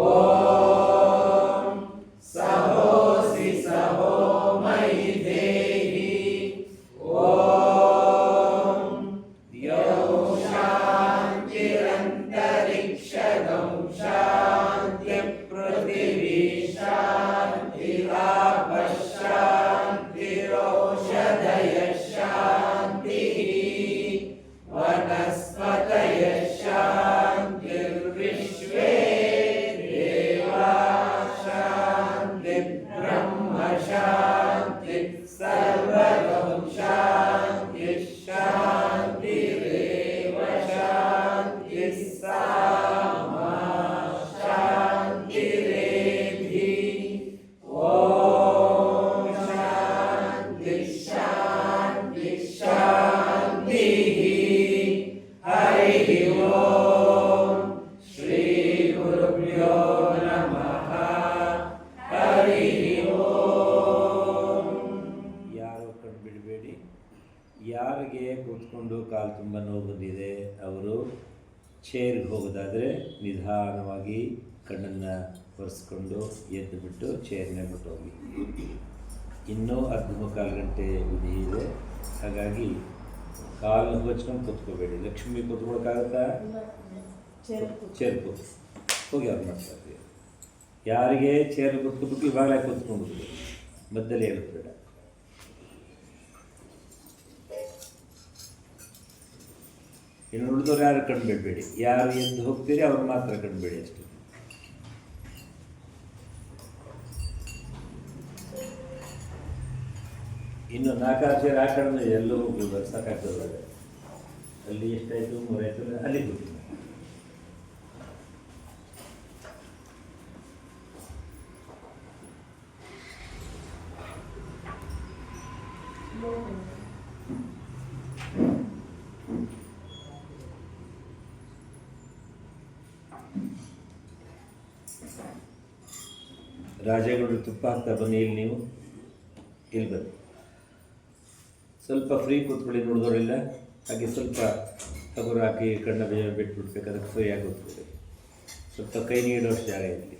ಓಂ ಸಹೋಸಿ ಸಹೋ ಮಯಿ ದೇಹಿ. ಓಂ ಯೌ ಶಾಂತಿರಂತರಿಕ್ಷಗಂ ಶಾಂತಿ ಪೃಥಿವೀ ಶಾಂತಿರಾಪ ಶಾಂತಿರೋಷಧಯ ಶಾಂತಿಃ. ವನಸ್ಪತಯ ಶಾಂತಿರ್ವಿಶ್ವೇ ದೇವಾ ಶಾಂತಿ ಬ್ರಹ್ಮ ಶಾಂತಿ ಸರ್ವಗಂ ಶಾಂತಿ ಶಾಂತಿರೇವ ಶಾಂತಿ ಸಾಮಾ ಶಾಂತಿರೇಧಿ. ಓಂ ಶಾಂತಿ ಶಾಂತಿ ಶಾಂತಿಃ. ಹರಿ ಓಂ ಶ್ರೀ ಗುರುಭ್ಯೋ ನಮಃ. ಹರಿ ಓಂ. ಯಾರು ಕಣ್ಣು ಬಿಡಬೇಡಿ. ಯಾರಿಗೆ ಕೂತ್ಕೊಂಡು ಕಾಲು ತುಂಬ ನೋವು ಬಂದಿದೆ ಅವರು ಚೇರ್ಗೆ ಹೋಗೋದಾದರೆ ನಿಧಾನವಾಗಿ ಕಣ್ಣನ್ನು ಒರೆಸ್ಕೊಂಡು ಎದ್ದು ಬಿಟ್ಟು ಚೇರ್ನೇ ಬಿಟ್ಟು ಹೋಗಿ. ಇನ್ನೂ ಅರ್ಧ ಮುಕ್ಕಾಲು ಗಂಟೆ ವಿಧಿ ಇದೆ, ಹಾಗಾಗಿ ಕಾಲನ್ನು ಹೊಚ್ಕೊಂಡು ಕೂತ್ಕೋಬೇಡಿ. ಲಕ್ಷ್ಮಿ ಕೂತ್ಕೊಳಕ್ಕಾಗತ್ತಾ? ಚೇರ್ ಕೂತು ಹೋಗಿ ಅವ್ರು ಮಾಡ್ತಾರೆ. ಯಾರಿಗೆ ಚೇರ್ ಕೂತ್ಕೊಬಿಟ್ಟು ಇವಾಗಲೇ ಕೂತ್ಕೊಂಡು ಮಧ್ಯದಲ್ಲಿ ಹೇಳ್ಬೇಡ. ಇನ್ನು ಉಳಿದವ್ರು ಯಾರು ಕಣ್ಣು ಬಿಡಬೇಡಿ. ಯಾರು ಎದ್ದು ಹೋಗ್ತೀರಿ ಅವ್ರು ಮಾತ್ರ ಕಣ್ಬೇಡಿ ಅಷ್ಟೇ. ಇನ್ನು 4 ಚೇರ್ ಹಾಕೊಂಡು ಎಲ್ಲೂ ಹೋಗ್ಬೋದು, ಸಾಕಾಗ್ತದೆ. ಅಲ್ಲಿ ಎಷ್ಟಾಯಿತು 3 ಆಯಿತು, ಅಲ್ಲಿ ಕೂತು. ರಾಜೇಗೌಡರು ತುಪ್ಪ ಹಾಕ್ತಾ ಬನ್ನಿ. ಇಲ್ಲಿ ನೀವು ಇಲ್ಲಿ ಬನ್ನಿ. ಸ್ವಲ್ಪ ಫ್ರೀ ಕೂತ್ಕೊಳ್ಳಿ, ನೋಡಿದವರಿಲ್ಲ. ಹಾಗೆ ಸ್ವಲ್ಪ ಹಗುರು ಹಾಕಿ ಕಣ್ಣ ಬಿಟ್ಬಿಡ್ಬೇಕಾದ್ರೆ ಫ್ರೀಯಾಗಿ ಕೂತ್ಕೊಳ್ಳಿ. ಸ್ವಲ್ಪ ಕೈ ನೀಡೋಷ್ಟು ಜಾಗ ಇರಲಿ.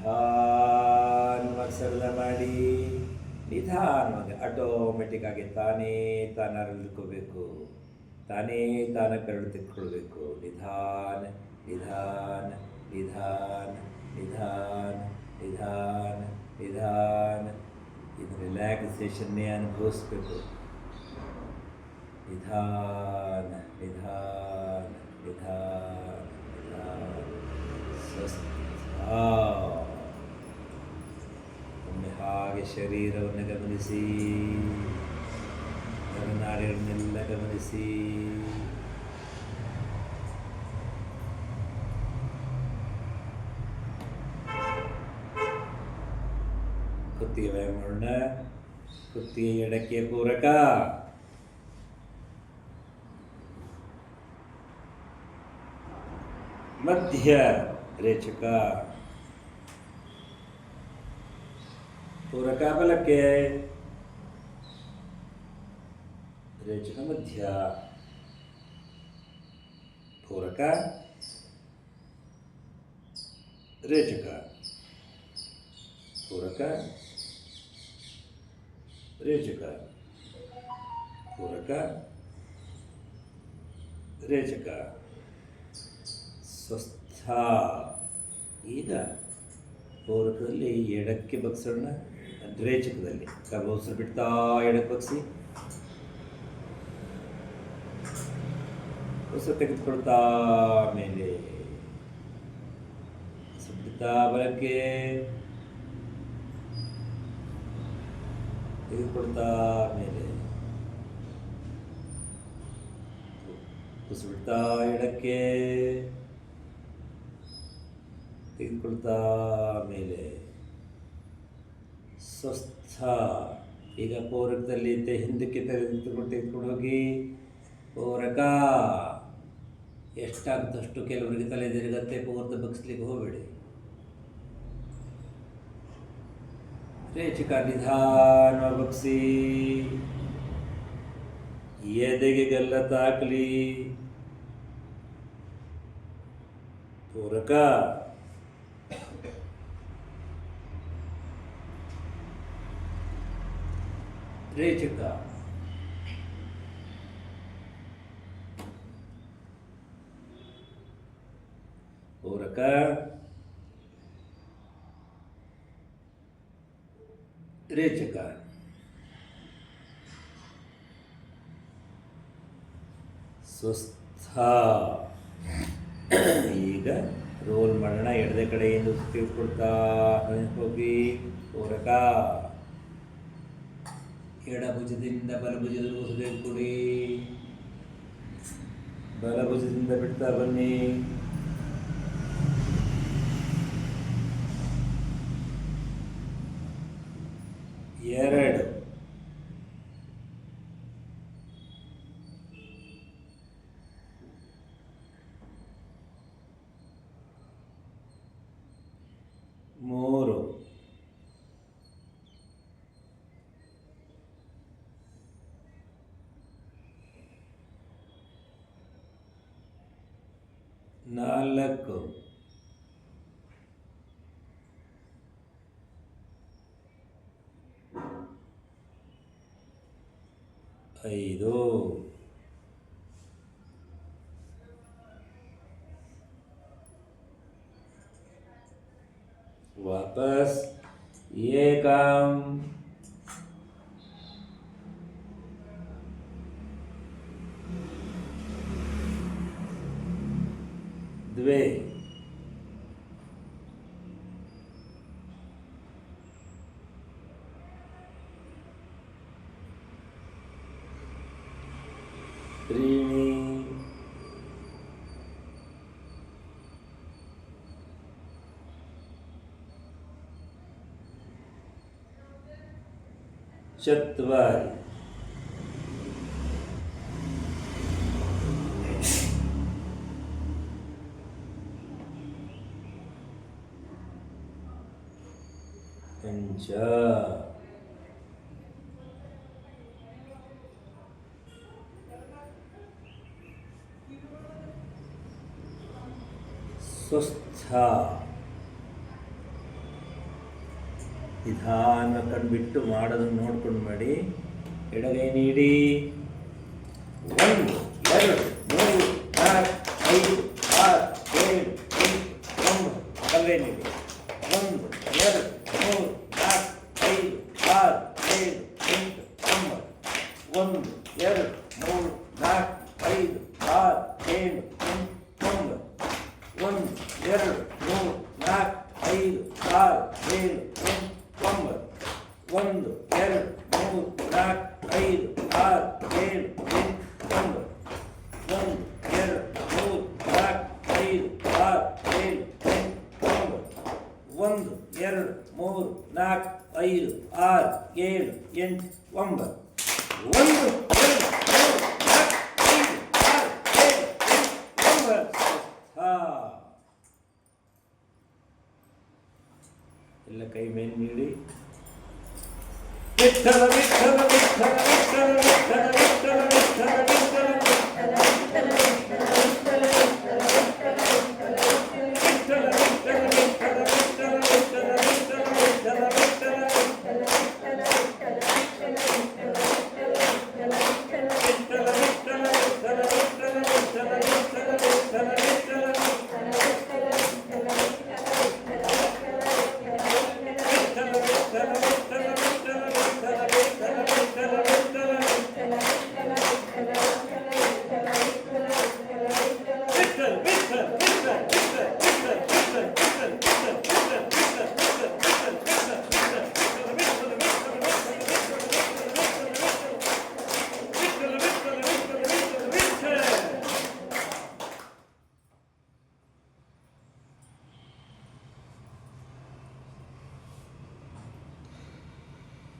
ನಿಧಾನವಾಗಿ ಸರಳ ಮಾಡಿ ನಿಧಾನವಾಗಿ ಆಟೋಮೆಟಿಕ್ ಆಗಿ ತಾನೇ ತಾನಿರ್ಕೋಬೇಕು, ತಾನೇ ತಾನೇ ಬೆರಳು ತೆಕ್ಕೊಳ್ಬೇಕು. ನಿಧಾನ ನಿಧಾನ ನಿಧಾನ ನಿಧಾನ ನಿಧಾನ ನಿಧಾನ ಇದು ರಿಲ್ಯಾಕ್ಸೇಷನ್ನೇ ಅನುಭವಿಸ್ಬೇಕು. ನಿಧಾನ ನಿಧಾನ ನಿಧಾನ ನಿಧಾನ ಸ್ವಸ್ಥ. ಒಮ್ಮೆ ಹಾಗೆ ಶರೀರವನ್ನು ಗಮನಿಸಿ, ನರನಾಡಿಗಳನ್ನೆಲ್ಲ ಗಮನಿಸಿ. ಕುತ್ತಿಗೆ ವ್ಯಾಯಾಮ ಮಾಡೋಣ. ಕುತ್ತಿಗೆ ಎಡಕ್ಕೆ ಪೂರಕ, ಮಧ್ಯ ರೇಚಕ, ಪೂರಕ ಬಲಕ್ಕೆ, ರೇಚಕ ಮಧ್ಯ, ಪೂರಕ ರೇಚಕ, ಪೂರಕ ರೇಚಕ, ಪೂರಕ ರೇಚಕ. ಸ್ವಸ್ಥ. ಈಗ ಪೂರಕದಲ್ಲಿ ಎಡಕ್ಕೆ ಬಗ್ಸೋಣ, ರೇಚಕದಲ್ಲಿ ಉಸಿರು ಬಿಡ್ತಾ ಎಡಕ್ಕೆ ಬಗ್ಸಿ, ಉಸಿರು ತೆಗೆದುಕೊಳ್ತಾ ಮೇಲೆ, ಉಸಿರು ಬಿಡ್ತಾ ಬಲಕ್ಕೆ, ತೆಗೆದುಕೊಳ್ತಾ ಮೇಲೆ, ಉಸಿರು ಬಿಡ್ತಾ ಎಡಕ್ಕೆ, ತೆಗೆದುಕೊಳ್ತಾ ಮೇಲೆ. ಸ್ವಸ್ಥ. ಈಗ ಪೂರಕದಲ್ಲಿ ಹಿಂದಕ್ಕೆ ತೆಗೆದುಕೊಂಡು ಹೋಗಿ ಪೂರಕ ಎಷ್ಟಾಗ್ತಷ್ಟು. ಕೆಲವರಿಗೆ ತಲೆ ತಿರುಗತ್ತೆ, ಪೂರ್ತಿ ಬಗ್ಸ್ಲಿಕ್ಕೆ ಹೋಗಬೇಡಿ. ರೇಚಕ ನಿಧಾನವಾಗಿ ಬಗ್ಸಿ, ಎದೆಗೆ ಗಲ್ಲ ತಾಕಲಿ. ಪೂರಕ ರೇಚಕ, ಪೂರಕ ರೇಚಕ. ಸ್ವಸ್ಥ. ಈಗ ರೋಲ್ ಮಾಡೋಣ. ಎಡದ ಕಡೆಯಿಂದ ತೆಗೆದುಕೊಳ್ತಾ ಹೋಗಿ ಪೂರಕ, ಎಡ ಭುಜದಿಂದ ಬಲಭುಜದ ತೆಗೆದುಕೊಡಿ, ಬಲಭುಜದಿಂದ ಬಿಡ್ತಾ ಬನ್ನಿ. ಎರಡು, ಮೂರು, ನಾಲ್ಕು, ಐದು, वापस ये काम, द्वे, त्रीणि, चत्वारि, पंच, स्वस्थ. ನಿಧಾನ ಕಣ್ಬಿಟ್ಟು ಮಾಡೋದನ್ನು ನೋಡ್ಕೊಂಡು ಮಾಡಿ. ಎಡಗೈ ನೀಡಿ. 1 2 3 4 5 6 7 8 9. ಬಲಗೈ ನೀಡಿ. 1 2 3 4 5 6 7 8 9. 1 2 3 4 5 6 7 8 9. 1 2 3 4 5 6 7 8 9. 1 2 3 4 5 6 7 8 9. 1 2 3 4 5 6 7 8 9. 1 2 3 4 5 6 7 8 9. 1 2 3 4 5 6 7 8 9. ಎಲ್ಲ ಕೈ ಮೇಲೆ ನೀಡಿ. ವಿಠ್ಠಲ ವಿಠ್ಠಲ ವಿಠ್ಠಲ ವಿಠ್ಠಲ ವಿಠ್ಠಲ ವಿಠ್ಠಲ ವಿಠ್ಠಲ ವಿಠ್ಠಲ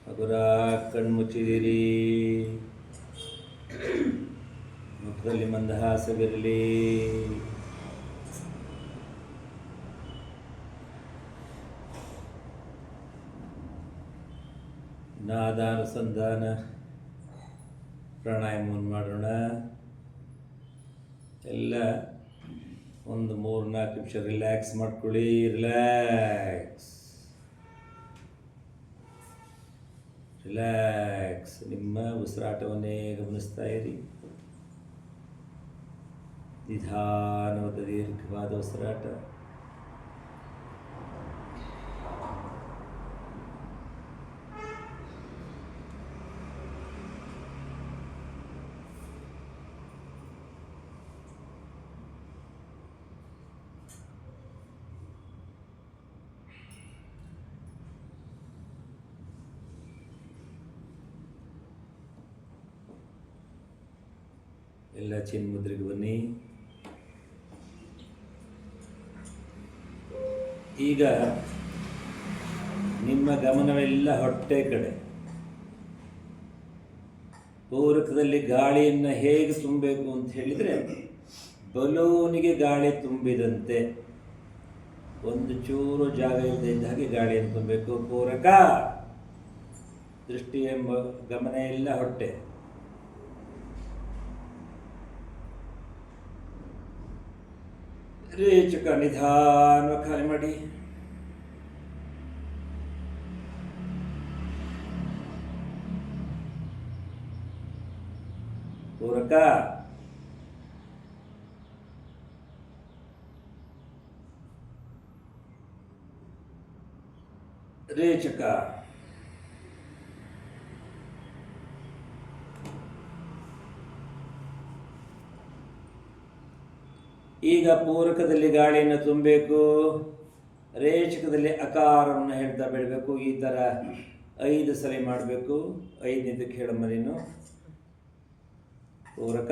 ಹಗುರ ಕಣ್ಮುಚ್ಚಿದಿರಿ. ಮುಖದಲ್ಲಿ ಮಂದಹಾಸವಿರಲಿ. ನಾದಾನುಸಂಧಾನ ಪ್ರಾಣಾಯಾಮವನ್ನು ಮಾಡೋಣ. ಎಲ್ಲ ಒಂದು 3-4 ನಿಮಿಷ ರಿಲ್ಯಾಕ್ಸ್ ಮಾಡ್ಕೊಳ್ಳಿ. Relax relax. ನಿಮ್ಮ ಉಸಿರಾಟವನ್ನೇ ಗಮನಿಸ್ತಾ ಇರಿ. ನಿಧಾನವಾದ ದೀರ್ಘವಾದ ಉಸಿರಾಟ. ಎಲ್ಲ ಚಿನ್ಮುದ್ರೆಗೆ ಬನ್ನಿ. ಈಗ ನಿಮ್ಮ ಗಮನವೆಲ್ಲ ಹೊಟ್ಟೆ ಕಡೆ. ಪೂರಕದಲ್ಲಿ ಗಾಳಿಯನ್ನು ಹೇಗೆ ತುಂಬಬೇಕು ಅಂತ ಹೇಳಿದರೆ, ಬಲೂನಿಗೆ ಗಾಳಿ ತುಂಬಿದಂತೆ ಒಂದು ಚೂರು ಜಾಗ ಇದ್ದ ಹಾಗೆ ಗಾಳಿಯನ್ನು ತುಂಬಬೇಕು. ಪೂರಕ ದೃಷ್ಟಿ ಎಂಬ ಗಮನ ಎಲ್ಲ ಹೊಟ್ಟೆ. ರೇಚಕ ನಿಧಾನ ಖಾಲಿ ಮಾಡಿ. ಪೂರಕ ರೇಚಕ. ಈಗ ಪೂರಕದಲ್ಲಿ ಗಾಳಿಯನ್ನು ತುಂಬಬೇಕು. ರೇಚಕದಲ್ಲಿ ಅಕಾರವನ್ನು ಹೇಳ್ತಾ ಬಿಡಬೇಕು. ಈ ಥರ 5 ಸಲ ಮಾಡಬೇಕು. 5 ಹೇಳಮ್ಮ ನೀನು. ಪೂರಕ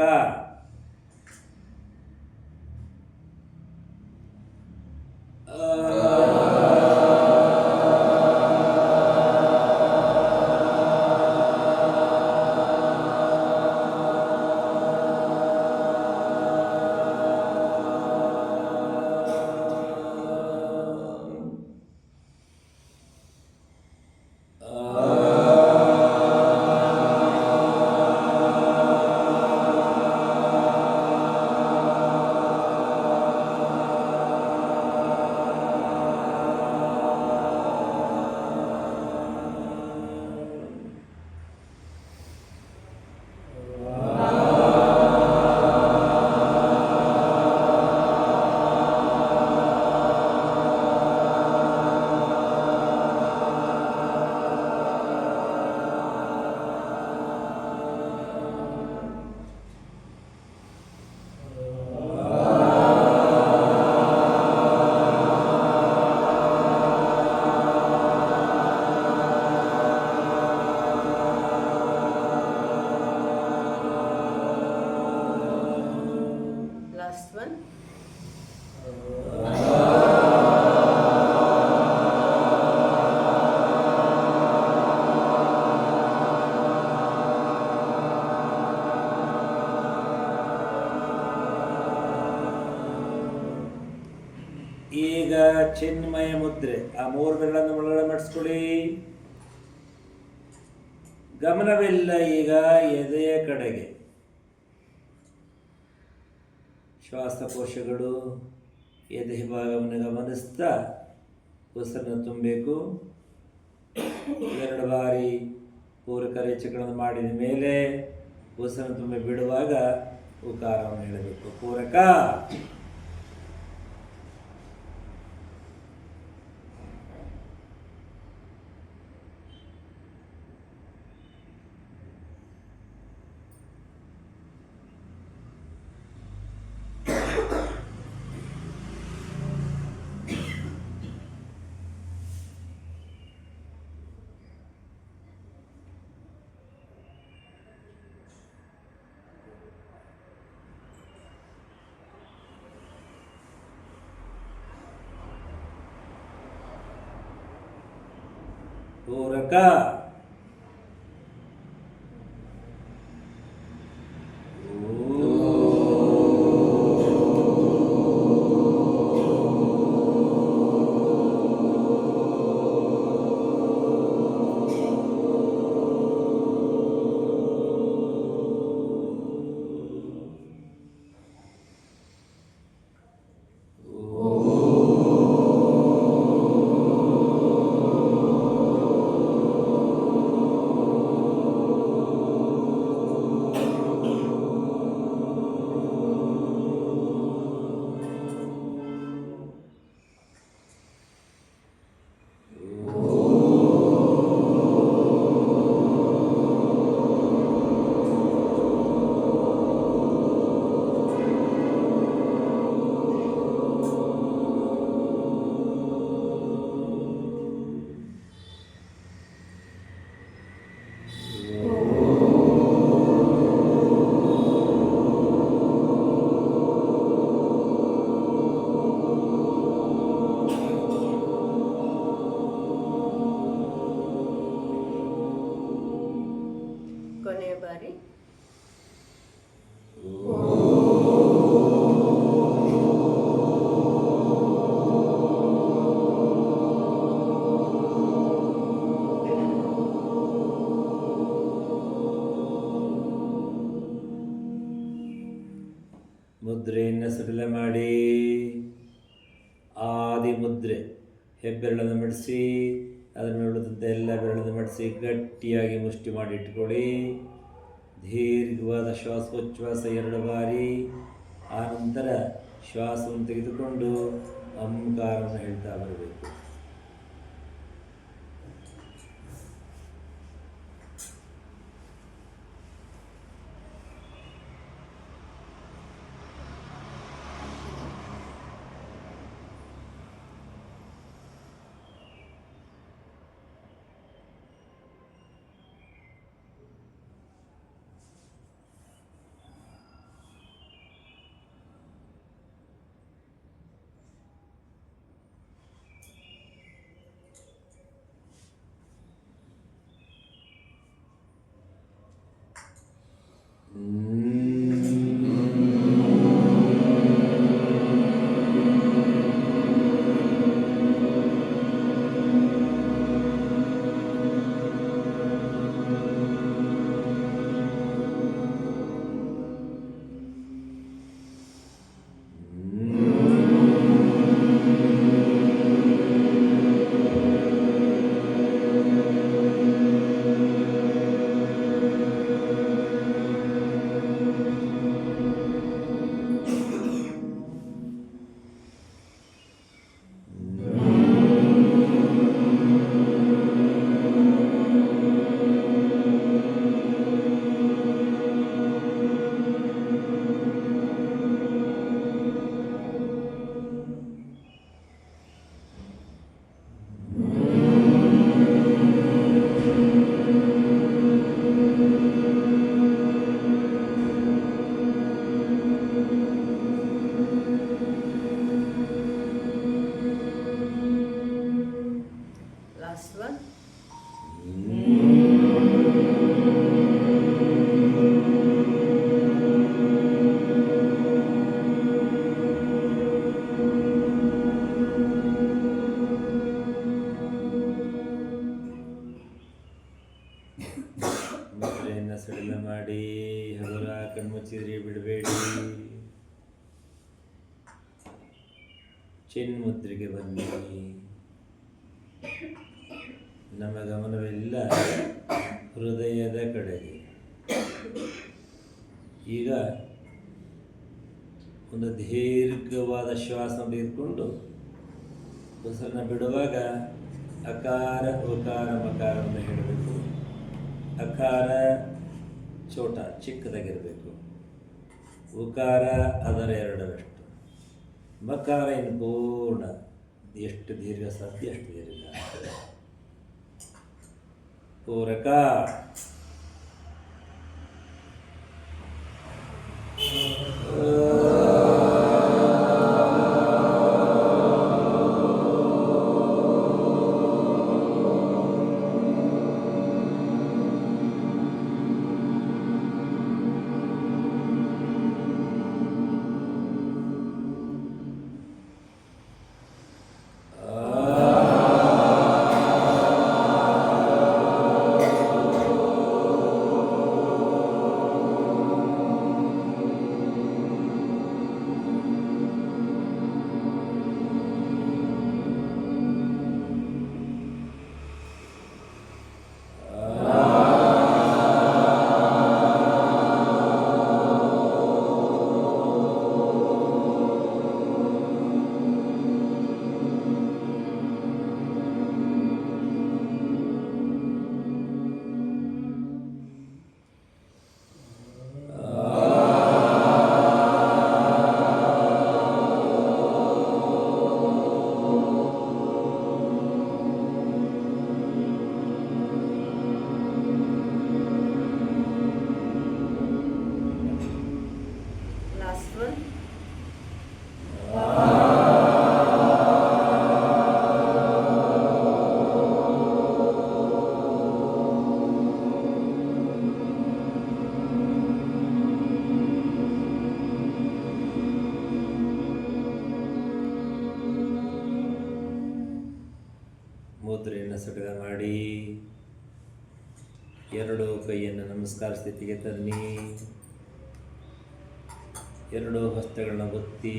ಈಗ ಚಿನ್ಮಯ ಮುದ್ರೆ, ಆ 3 ಬೆರಳನ್ನು ಒಳಗಡೆ ಮಾಡಿಸ್ಕೊಳ್ಳಿ. ಗಮನವಿಲ್ಲ ಈಗ ಎದೆಯ ಕಡೆಗೆ. ಶ್ವಾಸಕೋಶಗಳು ಎದೆ ಭಾಗವನ್ನು ಗಮನಿಸ್ತಾ ಉಸಿರನ್ನು ತುಂಬಬೇಕು. 2 ಬಾರಿ ಪೂರಕ ರೇಚೆಗಳನ್ನು ಮಾಡಿದ ಮೇಲೆ ಉಸಿರನ್ನು ತುಂಬಿ ಬಿಡುವಾಗ ಉಕಾರವನ್ನು ಹೇಳಬೇಕು. ಪೂರಕ. ಪೂರಕ. ಕೊನೆಯ ಬಾರಿ. ಮುದ್ರೆಯನ್ನು ಸಡಿಲ ಮಾಡಿ ಆದಿ ಮುದ್ರೆ. ಹೆಬ್ಬೆರಳನ್ನು ಮಡಿಸಿ ಅದನ್ನು ಉಳಿದಂತೆ ಎಲ್ಲ ಬೆರಳನ್ನು ಮಡಿಸಿ ಗಟ್ಟಿಯಾಗಿ ಮುಷ್ಟಿ ಮಾಡಿ ಇಟ್ಕೊಳ್ಳಿ. ದೀರ್ಘವಾದ ಶ್ವಾಸೋಚ್ಛ್ವಾಸ 2 ಬಾರಿ. ಆನಂತರ ಶ್ವಾಸವನ್ನು ತೆಗೆದುಕೊಂಡು ಓಂಕಾರವನ್ನು ಹೇಳ್ತಾ ಬರಬೇಕು. ಮುಚ್ಚಿದ್ರಿ, ಬಿಡಬೇಡಿ. ಚಿನ್ಮುದ್ರೆಗೆ ಬನ್ನಿ. ನಮ್ಮ ಗಮನವೆಲ್ಲ ಹೃದಯದ ಕಡೆಗೆ. ಈಗ ಒಂದು ದೀರ್ಘವಾದ ಶ್ವಾಸ ತೆಗೆದುಕೊಂಡು ಉಸಿರನ್ನು ಬಿಡುವಾಗ ಅಕಾರ ಉಕಾರ ಮಕಾರವನ್ನು ಹೇಳಬೇಕು. ಅಕಾರ ಚೋಟ ಚಿಕ್ಕದಾಗಿರಬೇಕು, ಉಕಾರ ಅದರ ಎರಡರಷ್ಟು, ಮಕಾರ ಇನ್ನು ಪೂರ್ಣ ಎಷ್ಟು ದೀರ್ಘ ಸಾಧ್ಯ ಅಷ್ಟು ದೀರ್ಘ. ಪೂರಕ. ಮುದ್ರೆಯನ್ನು ಸಡಗ ಮಾಡಿ ಎರಡು ಕೈಯನ್ನು ನಮಸ್ಕಾರ ಸ್ಥಿತಿಗೆ ತನ್ನಿ. ಎರಡು ಹಸ್ತಗಳನ್ನು ಒತ್ತಿ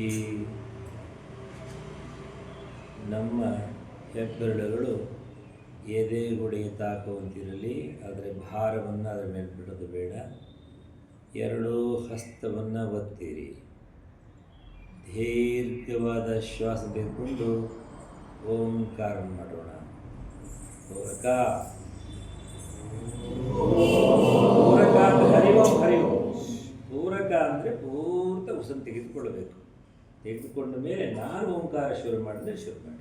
ನಮ್ಮ ಹೆಬ್ಬೆರಳುಗಳು ಎದೆಗುಡಿಗೆ ತಾಕುವಂತಿರಲಿ. ಆದರೆ ಭಾರವನ್ನು ಅದರ ಮೇಲೆ ಬಿಡೋದು ಬೇಡ. ಎರಡು ಹಸ್ತವನ್ನು ಒತ್ತಿರಿ. ದೀರ್ಘವಾದ ಶ್ವಾಸ ತೆಗೆದುಕೊಂಡು ಓಂಕಾರ ಮಾಡೋಣ. ಪೂರಕ. ಪೂರಕ ಅಂದರೆ ಹರಿವಂ ಹರಿವಂ. ಪೂರಕ ಅಂದರೆ ಪೂರ್ತ ಉಸಿರು ತೆಗೆದುಕೊಳ್ಳಬೇಕು. ತೆಗೆದುಕೊಂಡ ಮೇಲೆ ನಾನು ಓಂಕಾರ ಶುರು ಮಾಡಿದ್ರೆ ಶುರು ಮಾಡಿ.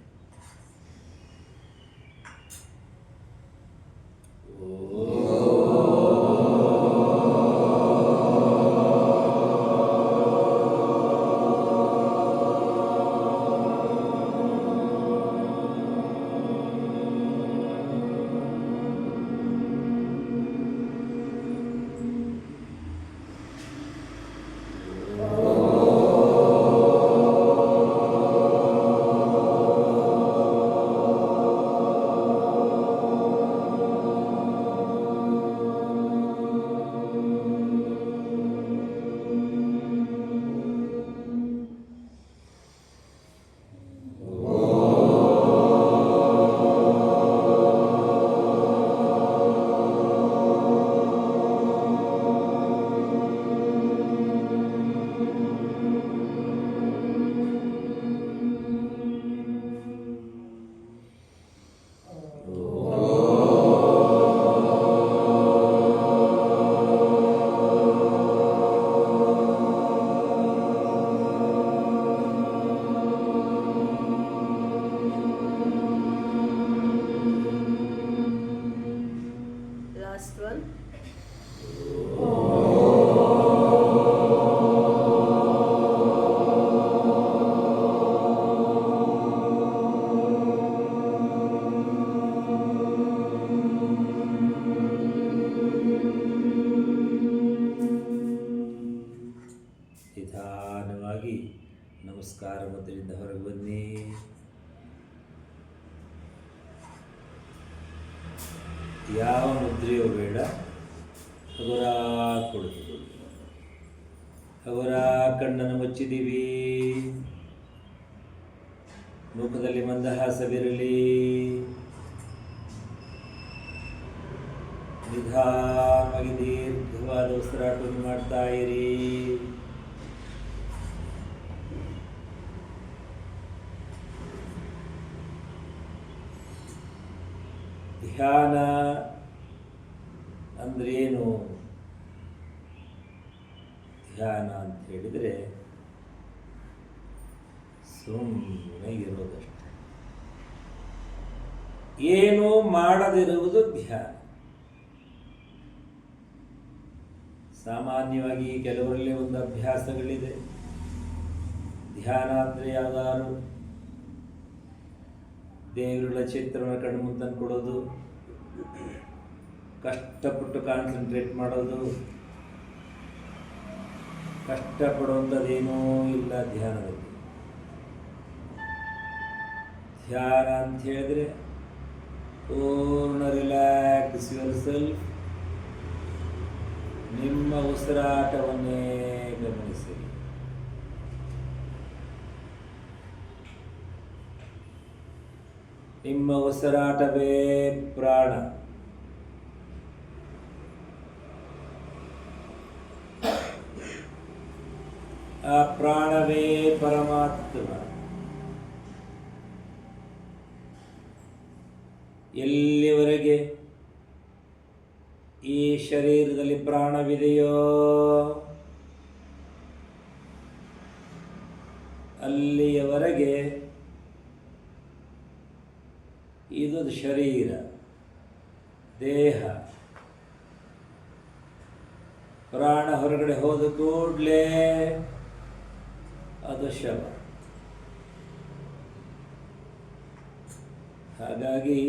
ನಿಧಾನವಾಗಿ ನಮಸ್ಕಾರ ಮುದ್ರೆಯಿಂದ ಹೊರಗೆ ಬನ್ನಿ. ಯಾವ ಮುದ್ರೆಯೂ ಬೇಡ, ಹಗುರ ಕೊಡುವುದು. ಅವರ ಕಣ್ಣನ್ನು ಮುಚ್ಚಿದ್ದೀವಿ. ಮುಖದಲ್ಲಿ ಮಂದಹಾಸವಿರಲಿ. ನಿಧಾನವಾಗಿ ದೀರ್ಘವಾದ ಉಸಿರಾಟವನ್ನು ಮಾಡ್ತಾ ಇರಿ. ಧ್ಯಾನ ಅಂದ್ರೇನು? ಧ್ಯಾನ ಅಂತ ಹೇಳಿದರೆ ಸುಮ್ಮನೆ ಇರೋದಷ್ಟೆ, ಏನೂ ಮಾಡದಿರುವುದು ಧ್ಯಾನ. ಸಾಮಾನ್ಯವಾಗಿ ಕೆಲವರಲ್ಲಿ ಒಂದು ಅಭ್ಯಾಸಗಳಿದೆ. ಧ್ಯಾನ ಅಂದರೆ ಯಾವ್ದಾದ್ರು ದೇವರುಗಳ ಚಿತ್ರವನ್ನು ಕಣ್ಣು ಮುಂದೆ ಕೊಡೋದು, ಕಷ್ಟಪಟ್ಟು ಕಾನ್ಸಂಟ್ರೇಟ್ ಮಾಡೋದು. ಕಷ್ಟಪಡುವಂಥದ್ದೇನೂ ಇಲ್ಲ ಧ್ಯಾನದಲ್ಲಿ. ಧ್ಯಾನ ಅಂತ ಹೇಳಿದ್ರೆ ಪೂರ್ಣ ರಿಲ್ಯಾಕ್ಸ್ ಯುವರ್ ಸೆಲ್ಫ್. ನಿಮ್ಮ ಉಸಿರಾಟವನ್ನೇ ಗಮನಿಸಿ. ನಿಮ್ಮ ಉಸಿರಾಟವೇ ಪ್ರಾಣ. ಆ ಪ್ರಾಣವೇ ಪರಮಾತ್ಮ. ಎಲ್ಲಿವರೆಗೆ ಈ ಶರೀರದಲ್ಲಿ ಪ್ರಾಣವಿದೆಯೋ ಅಲ್ಲಿಯವರೆಗೆ ಇದು ಶರೀರ, ದೇಹ. ಪ್ರಾಣ ಹೊರಗಡೆ ಹೋದ ಕೂಡಲೇ ಅದು ಶವ. ಹಾಗಾಗಿ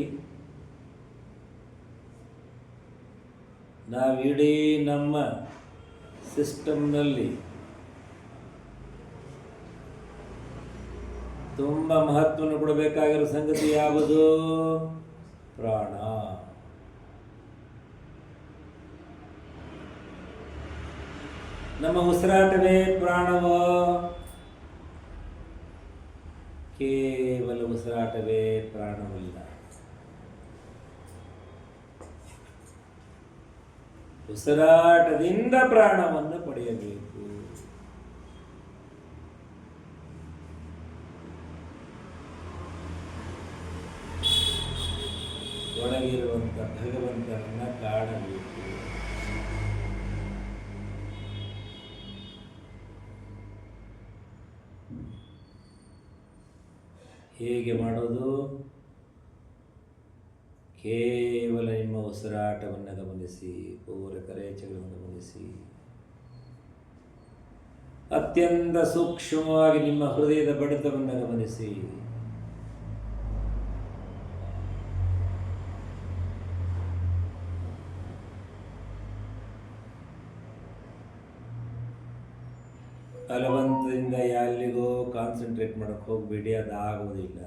ನಾವಿಡೀ ನಮ್ಮ ಸಿಸ್ಟಮ್ನಲ್ಲಿ ತುಂಬ ಮಹತ್ವವನ್ನು ಕೊಡಬೇಕಾಗಿರೋ ಸಂಗತಿ ಯಾವುದು? ಪ್ರಾಣ. ನಮ್ಮ ಉಸಿರಾಟವೇ ಪ್ರಾಣವೋ? ಕೇವಲ ಉಸಿರಾಟವೇ ಪ್ರಾಣವಲ್ಲ. ಉಸಿರಾಟದಿಂದ ಪ್ರಾಣವನ್ನು ಪಡೆಯಬೇಕು. ಒಳಗಿರುವಂಥ ಭಗವಂತನನ್ನ ಕಾಣಬೇಕು. ಹೇಗೆ ಮಾಡೋದು? ಕೇವಲ ನಿಮ್ಮ ಉಸಿರಾಟವನ್ನು ಗಮನಿಸಿ, ಪೂರಕ ರೇಚೆಗಳನ್ನು ಗಮನಿಸಿ. ಅತ್ಯಂತ ಸೂಕ್ಷ್ಮವಾಗಿ ನಿಮ್ಮ ಹೃದಯದ ಬಡಿತವನ್ನು ಗಮನಿಸಿ. ಬಲವಂತದಿಂದ ಎಲ್ಲಿಗೋ ಕಾನ್ಸಂಟ್ರೇಟ್ ಮಾಡಕ್ಕೆ ಹೋಗಬೇಡಿ, ಅದಾಗೋದಿಲ್ಲ.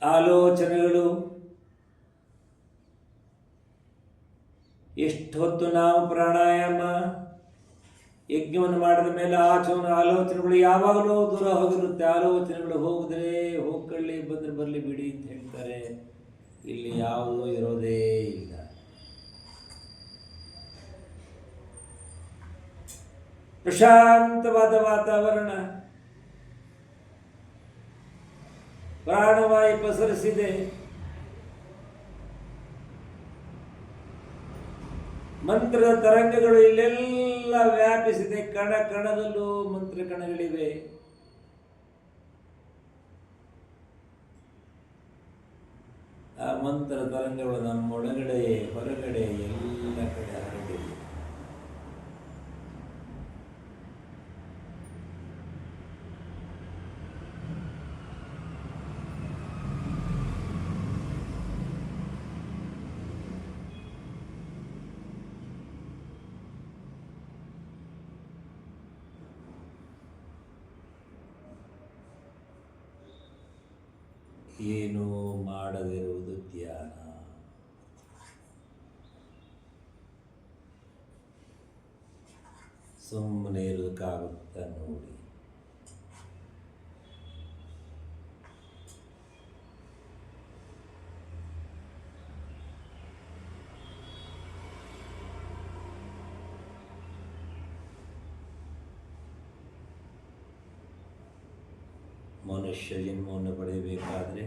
ಆಲೋಚನೆಗಳು ಎಷ್ಟು ಹೊತ್ತು ನಾವು ಪ್ರಾಣಾಯಾಮ ಯಜ್ಞವನ್ನು ಮಾಡಿದ ಮೇಲೆ ಆಲೋಚನೆಗಳು ಯಾವಾಗಲೂ ದೂರ ಹೋಗಿರುತ್ತೆ. ಆಲೋಚನೆಗಳು ಹೋಗಿದ್ರೆ ಹೋಗ್ಕೊಳ್ಳಿ, ಬಂದ್ರೆ ಬರಲಿ ಬಿಡಿ ಅಂತ ಹೇಳ್ತಾರೆ. ಇಲ್ಲಿ ಯಾವುದೂ ಇರೋದೇ ಇಲ್ಲ. ಪ್ರಶಾಂತವಾದ ವಾತಾವರಣ, ಪ್ರಾಣವಾಯು ಪಸರಿಸಿದೆ. ಮಂತ್ರದ ತರಂಗಗಳು ಇಲ್ಲೆಲ್ಲ ವ್ಯಾಪಿಸಿದೆ. ಕಣ ಕಣದಲ್ಲೂ ಮಂತ್ರ ಕಣಗಳಿವೆ. ಆ ಮಂತ್ರ ತರಂಗಗಳು ನಮ್ಮೊಳಗಡೆ ಹೊರಗಡೆ ಎಲ್ಲ ಕಡೆ ಹರಡಿವೆ. ಏನೂ ಮಾಡದಿರುವುದು ಧ್ಯಾನ. ಸುಮ್ಮನೆ ಇರೋದಕ್ಕಾಗುತ್ತಾ ನೋಡಿ. ಮನುಷ್ಯ ಜನ್ಮವನ್ನು ಪಡೆಯಬೇಕಾದ್ರೆ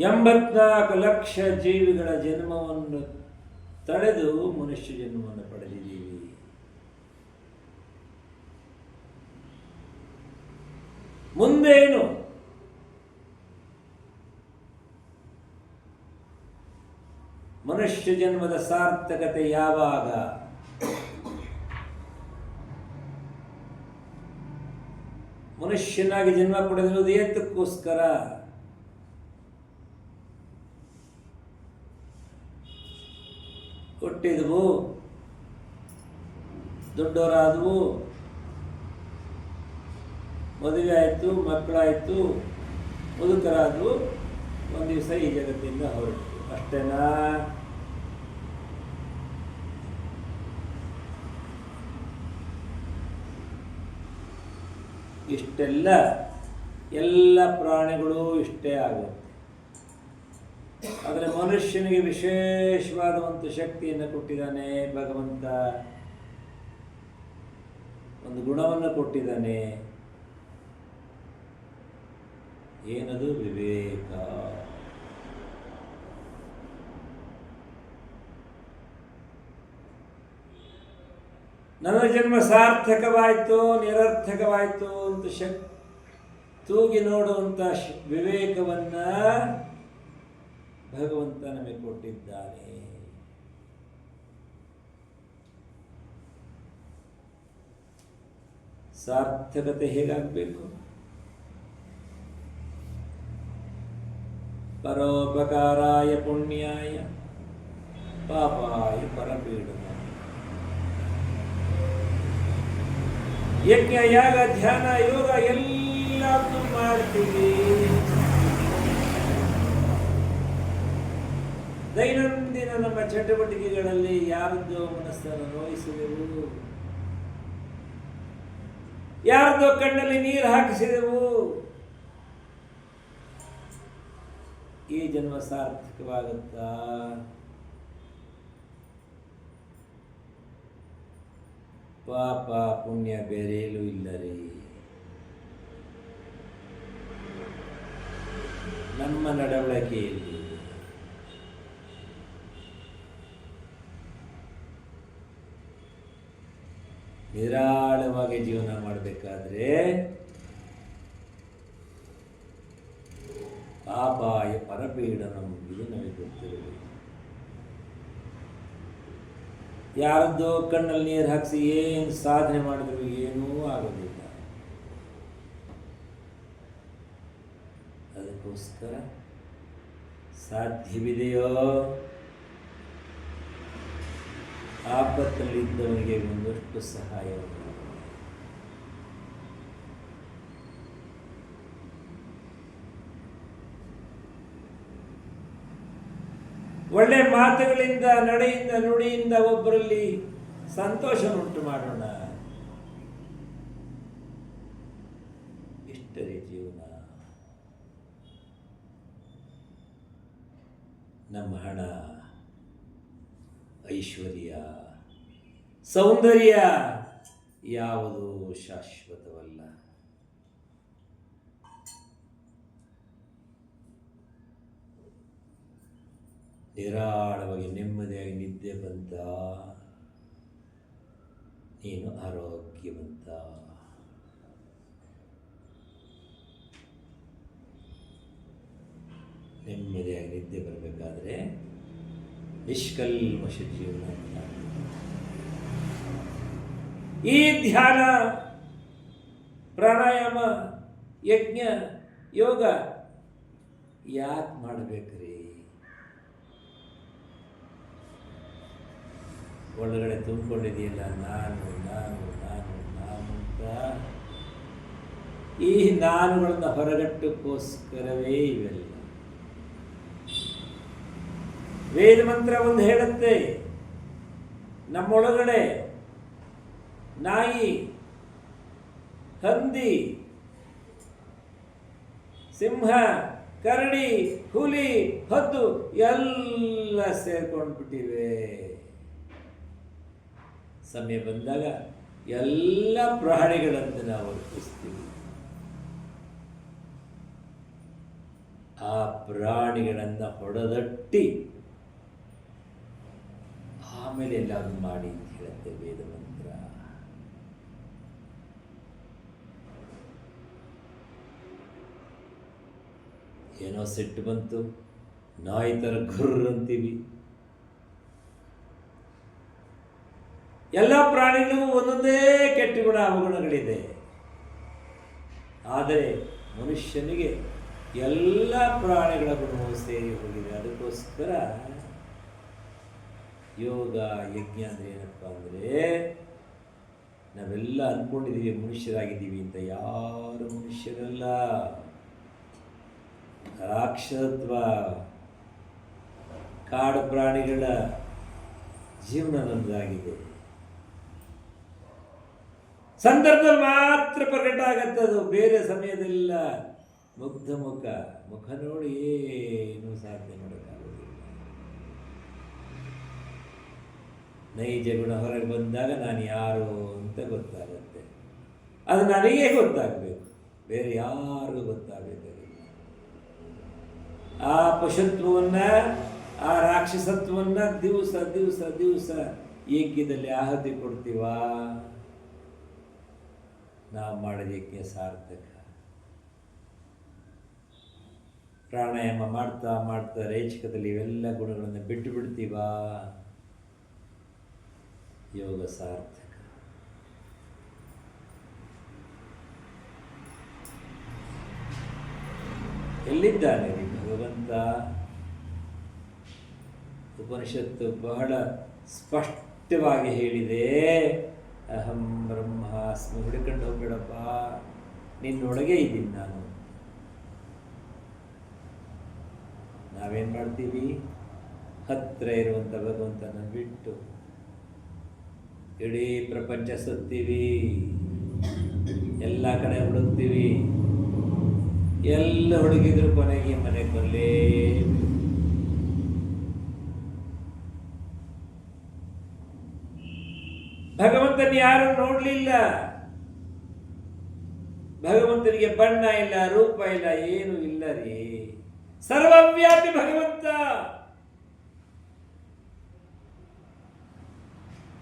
84 ಲಕ್ಷ ಜೀವಿಗಳ ಜನ್ಮವನ್ನು ತಡೆದು ಮನುಷ್ಯ ಜನ್ಮವನ್ನು ಪಡೆದಿದ್ದೀವಿ. ಮುಂದೇನು? ಮನುಷ್ಯ ಜನ್ಮದ ಸಾರ್ಥಕತೆ ಯಾವಾಗ? ಮನುಷ್ಯನಾಗಿ ಜನ್ಮ ಪಡೆದಿರುವುದು ಏತಕ್ಕೋಸ್ಕರ? ಹುಟ್ಟಿದವು, ದೊಡ್ಡವರಾದವು, ಮದುವೆ ಆಯಿತು, ಮಕ್ಕಳಾಯಿತು, ಮುದುಕರಾದವು, ಒಂದು ದಿವಸ ಈ ಜಗತ್ತಿಂದ ಹೊರಟು. ಅಷ್ಟೇನಾ? ಇಷ್ಟೆಲ್ಲ ಎಲ್ಲ ಪ್ರಾಣಿಗಳು ಇಷ್ಟೇ ಆಗುತ್ತೆ. ಆದರೆ ಮನುಷ್ಯನಿಗೆ ವಿಶೇಷವಾದ ಒಂದು ಶಕ್ತಿಯನ್ನು ಕೊಟ್ಟಿದ್ದಾನೆ ಭಗವಂತ, ಒಂದು ಗುಣವನ್ನು ಕೊಟ್ಟಿದ್ದಾನೆ. ಏನದು? ವಿವೇಕ. ನನ್ನ ಜನ್ಮ ಸಾರ್ಥಕವಾಯಿತು ನಿರರ್ಥಕವಾಯಿತು ಅಂತ ತೂಗಿ ನೋಡುವಂಥ ವಿವೇಕವನ್ನ ಭಗವಂತ ನಮಗೆ ಕೊಟ್ಟಿದ್ದಾನೆ. ಸಾರ್ಥಕತೆ ಹೇಗಾಗಬೇಕು? ಪರೋಪಕಾರಾಯ ಪುಣ್ಯಾಯ ಪಾಪಾಯ ಪರಪೀಡನ. ಯಜ್ಞ, ಯಾಗ, ಧ್ಯಾನ, ಯೋಗ ಎಲ್ಲವನ್ನೂ ಮಾಡ್ತೀವಿ. ದೈನಂದಿನ ನಮ್ಮ ಚಟುವಟಿಕೆಗಳಲ್ಲಿ ಯಾರದ್ದೋ ಮನಸ್ಸನ್ನು ನೋಯಿಸಿದೆವು, ಯಾರದ್ದೋ ಕಣ್ಣಲ್ಲಿ ನೀರು ಹಾಕಿಸಿದೆವು. ಈ ಜನ್ಮ ಸಾರ್ಥಕವಾಗುತ್ತಾ? ಪಾಪ ಪುಣ್ಯ ಬೇರೆಯಲ್ಲೂ ಇಲ್ಲ ರೀ. ನಮ್ಮ ನಡವಳಿಕೆಯಲ್ಲಿ. ನಿರಾಳವಾಗಿ ಜೀವನ ಮಾಡಬೇಕಾದ್ರೆ ಪಾಪಾಯ ಪರಪೀಡನಂ, ಇದು ನಮಗೆ ಗೊತ್ತಿರಬೇಕು. ಯಾರದ್ದೋ ಕಣ್ಣಲ್ಲಿ ನೀರು ಹಾಕಿಸಿ ಏನು ಸಾಧನೆ ಮಾಡಿದ್ರು ಏನೂ ಆಗೋದಿಲ್ಲ. ಅದಕ್ಕೋಸ್ಕರ ಸಾಧ್ಯವಿದೆಯೋ ಆಪತ್ತಲ್ಲಿದ್ದವನಿಗೆ ಒಂದಷ್ಟು ಸಹಾಯವನ್ನು ಒಳ್ಳೆ ಮಾತುಗಳಿಂದ, ನಡೆಯಿಂದ, ನುಡಿಯಿಂದ ಒಬ್ಬರಲ್ಲಿ ಸಂತೋಷವನ್ನುಂಟು ಮಾಡೋಣ. ಇಷ್ಟರೇ ಜೀವನ. ನಮ್ಮ ಹಣ, ಐಶ್ವರ್ಯ, ಸೌಂದರ್ಯ ಯಾವುದೂ ಶಾಶ್ವತವಲ್ಲ. ನಿರಾಳವಾಗಿ ನೆಮ್ಮದಿಯಾಗಿ ನಿದ್ದೆ ಬಂತ, ನೀನು ಆರೋಗ್ಯವಂತ. ನೆಮ್ಮದಿಯಾಗಿ ನಿದ್ದೆ ಬರಬೇಕಾದ್ರೆ ನಿಷ್ಕಲ್ಮಶ ಜೀವನ. ಈ ಧ್ಯಾನ, ಪ್ರಾಣಾಯಾಮ, ಯಜ್ಞ, ಯೋಗ ಯಾಕೆ ಮಾಡಬೇಕ್ರಿ? ಒಳಗಡೆ ತುಂಬಿಕೊಂಡಿದೆಯಲ್ಲ ನಾನು ನಾನು ನಾನು ನಾನು ಅಂತ ಈ ನಾನುಗಳನ್ನು ಹೊರಗಟ್ಟಕ್ಕೋಸ್ಕರವೇ ಇವೆಲ್ಲ. ವೇದ ಮಂತ್ರ ಒಂದು ಹೇಳುತ್ತೆ, ನಮ್ಮೊಳಗಡೆ ನಾಯಿ, ಹಂದಿ, ಸಿಂಹ, ಕರಡಿ, ಹುಲಿ, ಹದ್ದು ಎಲ್ಲ ಸೇರ್ಕೊಂಡ್ಬಿಟ್ಟಿವೆ. ಸಮಯ ಬಂದಾಗ ಎಲ್ಲ ಪ್ರಾಣಿಗಳಂತೆ ನಾವು ವರ್ತಿಸ್ತೀವಿ. ಆ ಪ್ರಾಣಿಗಳನ್ನು ಹೊಡೆದಟ್ಟಿ ಆಮೇಲೆ ಎಲ್ಲಾದ್ರೂ ಮಾಡಿ ಅಂತ ಹೇಳುತ್ತೆ ವೇದ ಮಂತ್ರ. ಏನೋ ಸಿಟ್ಟು ಬಂತು, ನಾಯಿ ಥರ ಗುರ್ರ್ ಅಂತೀವಿ. ಎಲ್ಲ ಪ್ರಾಣಿಗಳಿಗೂ ಒಂದೊಂದೇ ಕೆಟ್ಟ ಗುಣ ಅವಗುಣಗಳಿದೆ. ಆದರೆ ಮನುಷ್ಯನಿಗೆ ಎಲ್ಲ ಪ್ರಾಣಿಗಳ ಗುಣವು ಸೇರಿ ಹೋಗಿದೆ. ಅದಕ್ಕೋಸ್ಕರ ಯೋಗ ಯಜ್ಞ ಅಂದರೆ ಏನಪ್ಪ ಅಂದರೆ, ನಾವೆಲ್ಲ ಅಂದ್ಕೊಂಡಿದ್ದೀವಿ ಮನುಷ್ಯರಾಗಿದ್ದೀವಿ ಅಂತ. ಯಾರು ಮನುಷ್ಯರಲ್ಲ. ರಾಕ್ಷಸತ್ವ, ಕಾಡು ಪ್ರಾಣಿಗಳ ಜೀವನ ನಮ್ಮದಾಗಿದೆ. ಸಂದರ್ಭದಲ್ಲಿ ಮಾತ್ರ ಪ್ರಕಟ ಆಗತ್ತದು, ಬೇರೆ ಸಮಯದಲ್ಲ. ಮುಗ್ಧ ಮುಖ ನೋಡಿ ಏನೂ ಸಾಧನೆ ಮಾಡೋಕ್ಕಾಗೋದಿಲ್ಲ. ನೈಜ ಗುಣ ಹೊರಗೆ ಬಂದಾಗ ನಾನು ಯಾರು ಅಂತ ಗೊತ್ತಾಗತ್ತೆ. ಅದು ನನಗೇ ಗೊತ್ತಾಗಬೇಕು, ಬೇರೆ ಯಾರಿಗೂ ಗೊತ್ತಾಗಬೇಕಾಗಿಲ್ಲ. ಆ ಪಶುತ್ವವನ್ನು, ಆ ರಾಕ್ಷಸತ್ವವನ್ನು ದಿವಸ ದಿವಸ ದಿವಸ ಯಜ್ಞದಲ್ಲಿ ಆಹುತಿ ಕೊಡ್ತೀವಾ? ನಾವು ಮಾಡಿದ ಯಜ್ಞ ಸಾರ್ಥಕ. ಪ್ರಾಣಾಯಾಮ ಮಾಡ್ತಾ ಮಾಡ್ತಾ ರೇಚಕದಲ್ಲಿ ಇವೆಲ್ಲ ಗುಣಗಳನ್ನು ಬಿಟ್ಟು ಬಿಡ್ತೀವಾ? ಯೋಗ ಸಾರ್ಥಕ. ಎಲ್ಲಿದ್ದಾನೆ ರೀ ಭಗವಂತ? ಉಪನಿಷತ್ತು ಬಹಳ ಸ್ಪಷ್ಟವಾಗಿ ಹೇಳಿದೆ, ಅಹಂ ಬ್ರಹ್ಮಾಸ್ಮಿ. ಹುಡುಕೊಂಡು ಹೋಗ್ಬೇಡಪ್ಪ, ನಿನ್ನೊಳಗೆ ಇದ್ದೀನಿ ನಾನು. ನಾವೇನು ಮಾಡ್ತೀವಿ? ಹತ್ತಿರ ಇರುವಂಥ ಭಗವಂತನ ಬಿಟ್ಟು ಇಡೀ ಪ್ರಪಂಚ ಸುತ್ತೀವಿ, ಎಲ್ಲ ಕಡೆ ಹುಡುಕ್ತೀವಿ. ಎಲ್ಲ ಹುಡುಗಿದ್ರು ಕೊನೆಗೆ ಮನೆಗೆ ಬರಲೇ ಭಗವಂತನ ಯಾರು ನೋಡಲಿಲ್ಲ. ಭಗವಂತನಿಗೆ ಬಣ್ಣ ಇಲ್ಲ, ರೂಪ ಇಲ್ಲ, ಏನು ಇಲ್ಲ ರೀ. ಸರ್ವವ್ಯಾಪಿ ಭಗವಂತ.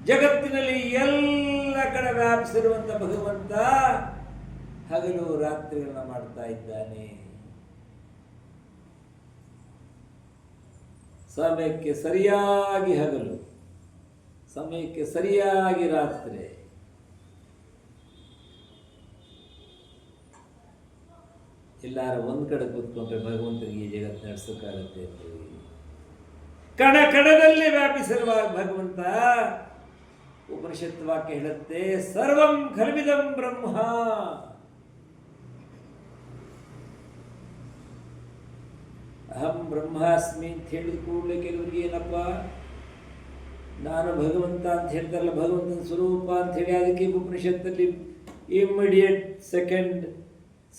ಜಗತ್ತಿನಲ್ಲಿ ಎಲ್ಲ ಕಡೆ ವ್ಯಾಪಿಸಿರುವಂತ ಭಗವಂತ ಹಗಲು ರಾತ್ರಿಗಳನ್ನ ಮಾಡ್ತಾ ಇದ್ದಾನೆ. ಸಮಯಕ್ಕೆ ಸರಿಯಾಗಿ ಹಗಲು, ಸಮಯಕ್ಕೆ ಸರಿಯಾಗಿ ರಾತ್ರಿ. ಎಲ್ಲಾರು ಒಂದ್ ಕಡೆ ಕೂತ್ಕೊಂಡ್ರೆ ಭಗವಂತನಿಗೆ ಈ ಜಗತ್ತು ನಡೆಸೋಕ್ಕಾಗತ್ತೆ ಅಂತೀವಿ. ಕಣ ಕಣದಲ್ಲಿ ವ್ಯಾಪಿಸಿರುವ ಭಗವಂತ. ಉಪನಿಷತ್ ವಾಕ್ಯ ಹೇಳುತ್ತೆ, ಸರ್ವಂ ಖಲ್ವಿದಂ ಬ್ರಹ್ಮ. ಅಹಂ ಬ್ರಹ್ಮಾಸ್ಮಿ ಅಂತ ಹೇಳಿದ ಕೂಡಲೇ ಕೆಲವರಿಗೆ ಏನಪ್ಪ, ನಾನು ಭಗವಂತ ಅಂತ ಹೇಳ್ತಾರಲ್ಲ, ಭಗವಂತನ ಸ್ವರೂಪ ಅಂತ ಹೇಳಿ, ಅದಕ್ಕೆ ಉಪನಿಷತ್ತಲ್ಲಿ ಇಮ್ಮಿಡಿಯೇಟ್ ಸೆಕೆಂಡ್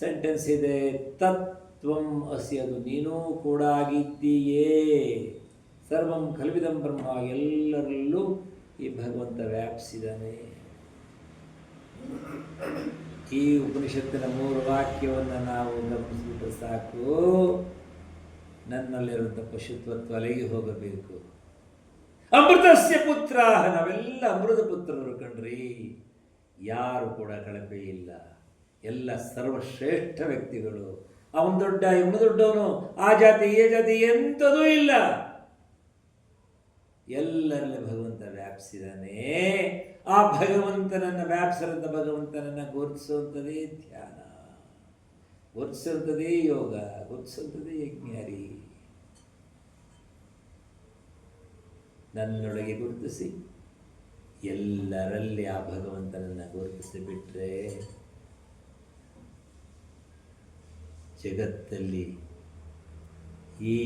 ಸೆಂಟೆನ್ಸ್ ಇದೆ, ತತ್ವಂ ಅಸಿ. ಅದು ನೀನೂ ಕೂಡ ಆಗಿದ್ದೀಯೇ. ಸರ್ವಂ ಖಲ್ವಿದಂ ಬ್ರಹ್ಮ. ಎಲ್ಲರಲ್ಲೂ ಈ ಭಗವಂತ ವ್ಯಾಪಿಸಿದ್ದಾನೆ. ಈ ಉಪನಿಷತ್ತಿನ 3 ವಾಕ್ಯವನ್ನು ನಾವು ಗಮನಿಸಿಬಿಟ್ರೆ ಸಾಕು, ನನ್ನಲ್ಲಿರುವಂಥ ಪಶುತ್ವ ತೊಲಗಿ ಹೋಗಬೇಕು. ಅಮೃತಸ್ಯ ಪುತ್ರ. ನಾವೆಲ್ಲ ಅಮೃತ ಪುತ್ರರು ಕಣ್ರಿ. ಯಾರು ಕೂಡ ಕಳಪೆ ಇಲ್ಲ. ಎಲ್ಲ ಸರ್ವಶ್ರೇಷ್ಠ ವ್ಯಕ್ತಿಗಳು. ಅವನು ದೊಡ್ಡ, ಇವನು ದೊಡ್ಡವನು, ಆ ಜಾತಿ ಈ ಜಾತಿ ಎಂಥದೂ ಇಲ್ಲ. ಎಲ್ಲರಲ್ಲಿ ಭಗವಂತ ವ್ಯಾಪಿಸಿದಾನೆ. ಆ ಭಗವಂತನನ್ನು ವ್ಯಾಪಿಸಿದಂಥ ಭಗವಂತನನ್ನು ಗುರುತಿಸುವಂಥದ್ದೇ ಧ್ಯಾನ, ಗುರುತಿಸುವಂಥದ್ದೇ ಯೋಗ, ಗುರುತಿಸುವಂಥದ್ದೇ ಯಜ್ಞಾರಿ. ನನ್ನೊಳಗೆ ಗುರುತಿಸಿ ಎಲ್ಲರಲ್ಲಿ ಆ ಭಗವಂತನನ್ನು ಗುರುತಿಸಿಬಿಟ್ರೆ ಜಗತ್ತಲ್ಲಿ ಈ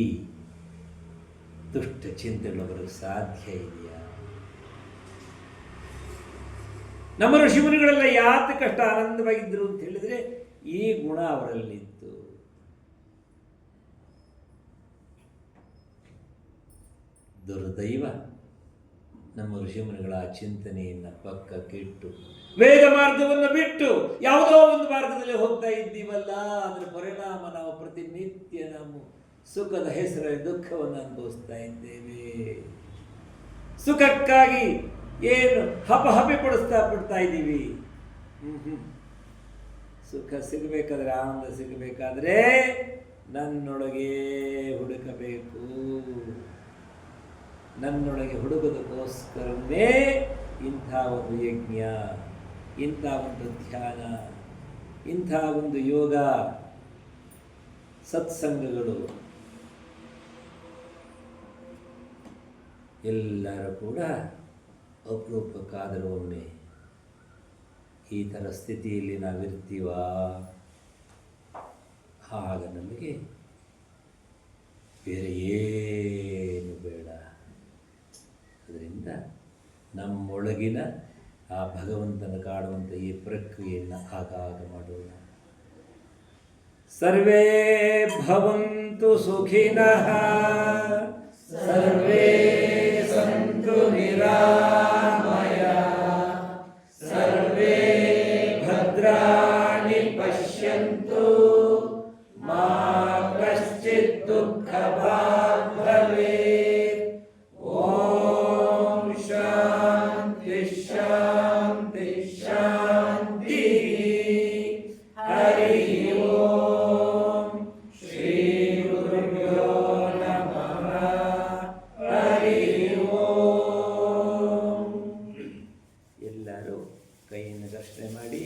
ದುಷ್ಟ ಚಿಂತೆಗಳು ಬರಲು ಸಾಧ್ಯ ಇದೆಯಾ? ನಮ್ಮ ಋಷಿಮುನಿಗಳೆಲ್ಲ ಯಾತಕ್ಕಷ್ಟ ಆನಂದವಾಗಿದ್ದರು ಅಂತ ಹೇಳಿದರೆ ಈ ಗುಣ ಅವರಲ್ಲಿತ್ತು. ದುರ್ದೈವ ನಮ್ಮ ಋಷಿಮುನಿಗಳ ಆ ಚಿಂತನೆಯನ್ನು ಪಕ್ಕಕ್ಕಿಟ್ಟು ವೇದ ಮಾರ್ಗವನ್ನು ಬಿಟ್ಟು ಯಾವುದೋ ಒಂದು ಮಾರ್ಗದಲ್ಲಿ ಹೋಗ್ತಾ ಇದ್ದೀವಲ್ಲ, ಅದರ ಪರಿಣಾಮ ನಾವು ಪ್ರತಿನಿತ್ಯ ನಾವು ಸುಖದ ಹೆಸರಲ್ಲಿ ದುಃಖವನ್ನು ಅನುಭವಿಸ್ತಾ ಇದ್ದೇವೆ. ಸುಖಕ್ಕಾಗಿ ಏನು ಹಪಹಪಿ ಪಡ್ತಾ ಇದ್ದೀವಿ. ಸುಖ ಸಿಗಬೇಕಾದ್ರೆ, ಆನಂದ ಸಿಗಬೇಕಾದ್ರೆ ನನ್ನೊಳಗೆ ಹುಡುಕಬೇಕು. ನನ್ನೊಳಗೆ ಹುಡುಕೋದಕ್ಕೋಸ್ಕರವೇ ಇಂಥ ಒಂದು ಯಜ್ಞ, ಇಂಥ ಒಂದು ಧ್ಯಾನ, ಇಂಥ ಒಂದು ಯೋಗ ಸತ್ಸಂಗಗಳು ಎಲ್ಲರೂ ಕೂಡ ಅಪರೂಪಕ್ಕಾದರೂ ಒಮ್ಮೆ ಈ ಥರ ಸ್ಥಿತಿಯಲ್ಲಿ ನಾವಿರ್ತೀವ. ಆಗ ನಮಗೆ ಬೇರೆ ಏನು ಬೇಡ. ಅದರಿಂದ ನಮ್ಮೊಳಗಿನ ಆ ಭಗವಂತನ ಕಾಡುವಂಥ ಈ ಪ್ರಕ್ರಿಯೆಯನ್ನು ಆಗಾಗ ಮಾಡೋಣ. ಸರ್ವೇ ಭವಂತು ಸುಖಿನಃ, ಸರ್ವೇ ಸಂತು ನಿರಾಮಯಃ, ಸರ್ವೇ ಭದ್ರಾಣಿ ಪಶ್ಯಂತು, ಮಾ ಕಶ್ಚಿತ್ ದುಃಖಭಾಗ್ ಭವೇತ್. ಓಂ ಶಾಂತಿ ಶಾಂತಿ ಶಾಂತಿ. ಹರಿ ಓಂ. ಶ್ರೀ ಗುರುಭ್ಯೋ ನಮಃ. ಹರಿ ಓಂ. ಎಲ್ಲರೂ ಕೈಯನ್ನು ಘರ್ಷಣೆ ಮಾಡಿ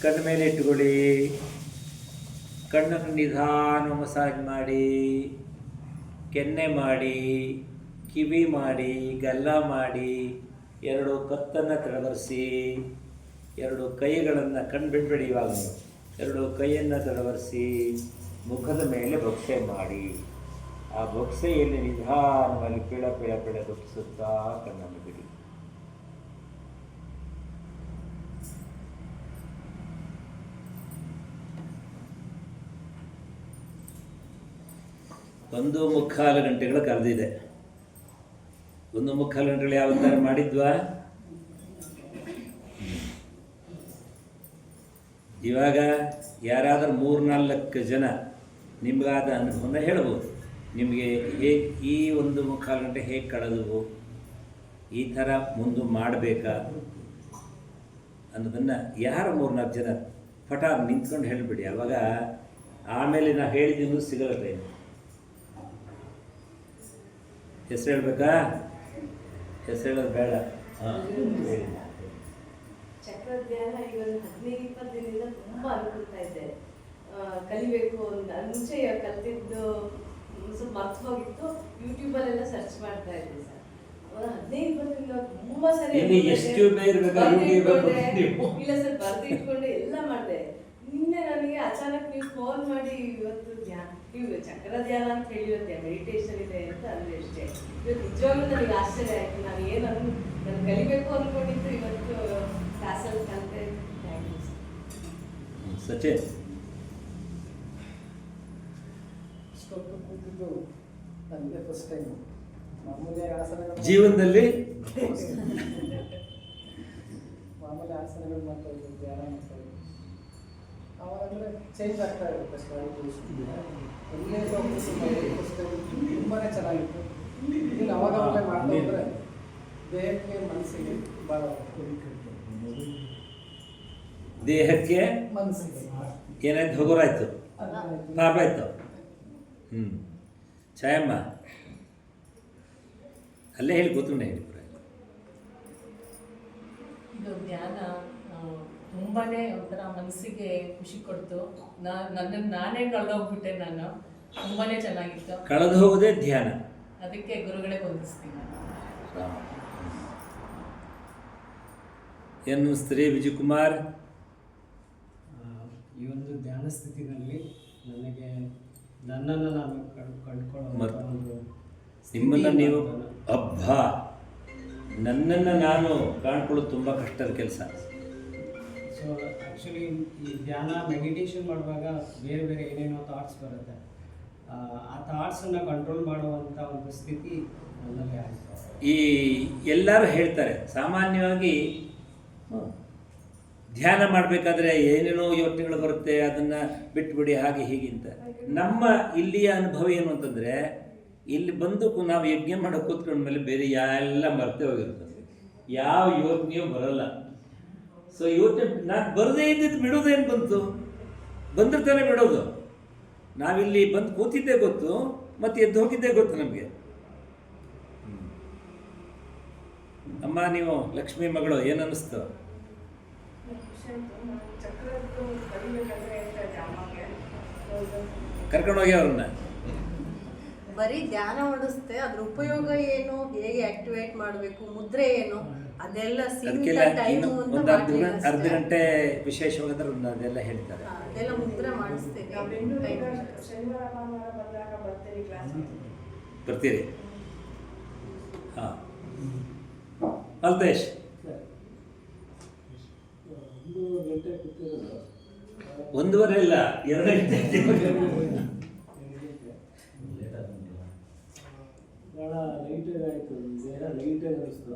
ಕಣ್ಣ ಮೇಲೆ ಇಟ್ಟುಕೊಳ್ಳಿ. ಕಣ್ಣನ್ನು ನಿಧಾನ ಮಸಾಜ್ ಮಾಡಿ, ಕೆನ್ನೆ ಮಾಡಿ, ಕಿವಿ ಮಾಡಿ, ಗಲ್ಲ ಮಾಡಿ, ಎರಡು ಕತ್ತನ್ನು ತಡವರಿಸಿ, ಎರಡು ಕೈಗಳನ್ನು ಕಣ್ಣು ಬಿಡಬೇಡಿ. ಇವಾಗ ಎರಡು ಕೈಯನ್ನು ತಡವರಿಸಿ ಮುಖದ ಮೇಲೆ ಬೊಕ್ಸೆ ಮಾಡಿ, ಆ ಬೊಕ್ಸೆಯಲ್ಲಿ ನಿಧಾನವಾಗಿ ಪೀಳ ಪೀಳ ಪೀಳ ಬೊಕ್ಸುತ್ತಾ ಕಣ್ಣನ್ನು ಬಿಡಿ. ಒಂದು ಮುಕ್ಕಾಲು ಗಂಟೆಗಳು ಕಳೆದಿದೆ. ಒಂದು ಮುಕ್ಕಾಲು ಗಂಟೆಗಳು ಯಾವ ಥರ ಮಾಡಿದ್ವಾ? ಇವಾಗ ಯಾರಾದರೂ 3-4 ಜನ ನಿಮಗಾದ ಅನುಭವನ ಹೇಳ್ಬೋದು. ನಿಮಗೆ ಈ ಒಂದು ಮುಕ್ಕಾಲು ಗಂಟೆ ಹೇಗೆ ಕಳೆದವು, ಈ ಥರ ಮುಂದೆ ಮಾಡಬೇಕಾ ಅನ್ನೋದನ್ನು ಯಾರು 3-4 ಜನ ಪಟ ನಿಂತ್ಕೊಂಡು ಹೇಳಿಬಿಡಿ. ಆವಾಗ ಆಮೇಲೆ ನಾವು ಹೇಳಿದ್ದು ಸಿಗಲ್ಲ ಟೈಮ್. ಹೆಸರು ಹೇಳ್ಬೇಕಾ? ಹೆಸರು ಹೇಳೋದು ಬೇಡ. ಹಾಂ, ಹೇಳಿ. ಚಕ್ರ ಧ್ಯಾನ ಈಗ 15-20 ದಿನದಿಂದ ತುಂಬ ಅನ್ಕೊಳ್ತಾ ಇದ್ದೆ, ಕಲಿಬೇಕು ಅಂತ. ಮುಂಚೆ ಕಲ್ತಿದ್ದು ಸ್ವಲ್ಪ ಮರ್ತು ಹೋಗಿತ್ತು. ಯೂಟ್ಯೂಬಲ್ಲೆಲ್ಲ ಸರ್ಚ್ ಮಾಡ್ತಾ ಇದ್ದೆ ಸರ್. ಅವಾಗ 15-20 ದಿನ ತುಂಬ ಸರಿ ಎಷ್ಟು ಇರಬೇಕಾ? ಇಲ್ಲ ಸರ್, ಬರ್ದು ಇಟ್ಕೊಂಡು ಎಲ್ಲ ಮಾಡಿದೆ. ನಿನ್ನೆ ನನಗೆ ಅಚಾನಕ್ ನೀವು ಫೋನ್ ಮಾಡಿ ಇವತ್ತು ನೀವು ಚಕ್ರ ಧ್ಯಾನ ಅಂತ ಹೇಳಿರುತ್ತೆ, ಮೆಡಿಟೇಷನ್ ಇದೆ ಅಂತ ಅಂದ್ರೆ ಅಷ್ಟೇ. ಇವತ್ತು ನಿಜವಾಗ್ಲೂ ನನಗೆ ಆಶ್ಚರ್ಯ ಆಯ್ತು. ನಾನು ನಾನು ಕಲಿಬೇಕು ಅಂದ್ಕೊಂಡಿದ್ದು ಇವತ್ತು ಕ್ಲಾಸಲ್ಲಿ ಕಲಿತೆ. Thank you sir. ಸಚಿನ್, ಇಷ್ಟೊತ್ತು ಕೂತಿದ್ದು ನನಗೆ ಫಸ್ಟ್ ಟೈಮ್. ಮಾಮೂಲಿ ಆಸನಗಳು ಜೀವನದಲ್ಲಿ ಮಾಮೂಲಿ ಆಸನಗಳು ಮಾಡ್ತಾ ಇದ್ದು, ಧ್ಯಾನ ಮಾಡ್ತಾ ಇದ್ದು. ಅವಾಗ ಅಂದರೆ ಚೇಂಜ್ ಆಗ್ತಾ ಇರುತ್ತೆ ಎಲ್ಲೇ ಫಸ್ಟ್ ತುಂಬಾ ಚೆನ್ನಾಗಿತ್ತು. ಇನ್ನು ಅವಾಗ ಅವಾಗಲೇ ಮಾಡ್ತಾ ಹೋದರೆ ದೇಹಕ್ಕೆ ಮನಸ್ಸಿಗೆ ಭಾಳ ದೇಹಕ್ಕೆ ಮನಸ್ಸಿಗೆ ಏನಾಯ್ತು? ಹಗುರಾಯ್ತು, ಪಾಪ ಆಯ್ತು. ಛಾಯಮ್ಮ ಅಲ್ಲೇ ಹೇಳಿ ಕೂತ್ಕೊಂಡೆ ಹೇಳಿ. ಇದು ಧ್ಯಾನ ತುಂಬಾನೇ ಒಂಥರ ಮನಸ್ಸಿಗೆ ಖುಷಿ ಕೊಡ್ತು. ನನ್ನನ್ನು ನಾನೇ ಕಳೆದೋಗ್ಬಿಟ್ಟೆ. ನಾನು ತುಂಬಾನೇ ಚೆನ್ನಾಗಿತ್ತು. ಕಳೆದು ಹೋಗೋದೇ ಧ್ಯಾನ. ಅದಕ್ಕೆ ಗುರುಗಳೇ ವಂದಿಸ್ತೀನಿ. ಏನು ಸ್ತ್ರೀ ವಿಜಯಕುಮಾರ್? ಈ ಒಂದು ಧ್ಯಾನ ಸ್ಥಿತಿನಲ್ಲಿ ನನಗೆ ನನ್ನನ್ನು ನಾನು ಕಂಡುಕೊಳ್ಳುವಂಥ ಒಂದು ನಿಮ್ಮನ್ನು ನೀವು ಹಬ್ಬ ನನ್ನನ್ನು ನಾನು ಕಾಣ್ಕೊಳ್ಳೋದು ತುಂಬ ಕಷ್ಟದ ಕೆಲಸ. ಸೊ ಆ್ಯಕ್ಚುಲಿ ಈ ಧ್ಯಾನ ಮೆಡಿಟೇಷನ್ ಮಾಡುವಾಗ ಬೇರೆ ಬೇರೆ ಏನೇನೋ ಥಾಟ್ಸ್ ಬರುತ್ತೆ. ಆ ಥಾಟ್ಸನ್ನು ಕಂಟ್ರೋಲ್ ಮಾಡುವಂಥ ಒಂದು ಸ್ಥಿತಿ ನನ್ನಲ್ಲಿ ಆಯಿತು. ಈ ಎಲ್ಲರೂ ಹೇಳ್ತಾರೆ ಸಾಮಾನ್ಯವಾಗಿ ಧ್ಯಾನ ಮಾಡಬೇಕಾದ್ರೆ ಏನೇನೋ ಯೋಚನೆಗಳು ಬರುತ್ತೆ, ಅದನ್ನು ಬಿಟ್ಬಿಡಿ ಹಾಗೆ ಹೀಗೆ ಅಂತ. ನಮ್ಮ ಇಲ್ಲಿಯ ಅನುಭವ ಏನು ಅಂತಂದರೆ, ಇಲ್ಲಿ ಬಂದು ನಾವು ಯಜ್ಞ ಮಾಡೋ ಕೂತ್ಕೊಂಡ್ಮೇಲೆ ಬೇರೆ ಎಲ್ಲ ಮರ್ತೇ ಹೋಗಿರುತ್ತೆ, ಯಾವ ಯೋಚನೆಯೂ ಬರಲ್ಲ. ಸೊ ಯೋಚನೆ ನಾನು ಬರದೇ ಇದ್ದಿದ್ದು ಬಿಡೋದೇನು ಬಂತು, ಬಂದಿರ್ತಾನೆ ಬಿಡೋದು. ನಾವಿಲ್ಲಿ ಬಂದು ಕೂತಿದ್ದೇ ಗೊತ್ತು, ಮತ್ತು ಎದ್ದು ಹೋಗಿದ್ದೇ ಗೊತ್ತು ನಮಗೆ. ಅಮ್ಮ ನೀವು ಲಕ್ಷ್ಮೀ ಮಗಳು ಏನು ಅನ್ನಿಸ್ತು? ಕರ್ಕೊಂಡೋಗಿ ಅವ್ರನ್ನ ಬರೀ ಧ್ಯಾನ ಮಾಡಿಸ್ತೆ, ಅದ್ರ ಉಪಯೋಗ ಏನು, ಹೇಗೆ ಆಕ್ಟಿವೇಟ್ ಮಾಡಬೇಕು, ಮುದ್ರೆ ಏನು, ಅದೆಲ್ಲ ಸೀಮಿತ ಅದಕ್ಕೆಲ್ಲ ಟೈಮು ಇನ್ನು ಅಂತ ಒಂದು ಅರ್ಧ ಮಾಡ್ಲಿಕ್ಕೆ ಗಂಟೆ ವಿಶೇಷವಾದ್ರೆ ಅದೆಲ್ಲ ಹೇಳ್ತಾರೆ. ಅದೆಲ್ಲ ಮುದ್ರೆ ಮಾಡಿಸ್ತೇನೆ. ಶನಿವಾರ ಭಾನುವಾರ ಬಂದಾಗ ಬರ್ತೀರಿ ಕ್ಲಾಸ್. ಬರ್ತೀರಿ? ಹಾಂ ಅಲ್ತೇಶ್ 1:30 ಇಲ್ಲ 2 ಗಂಟೆ ಭಾಳ ಲೈಟಾಗಿ ಆಯಿತು, ಬೇರೆ ಲೈಟಾಗಿ ಅನಿಸ್ತು.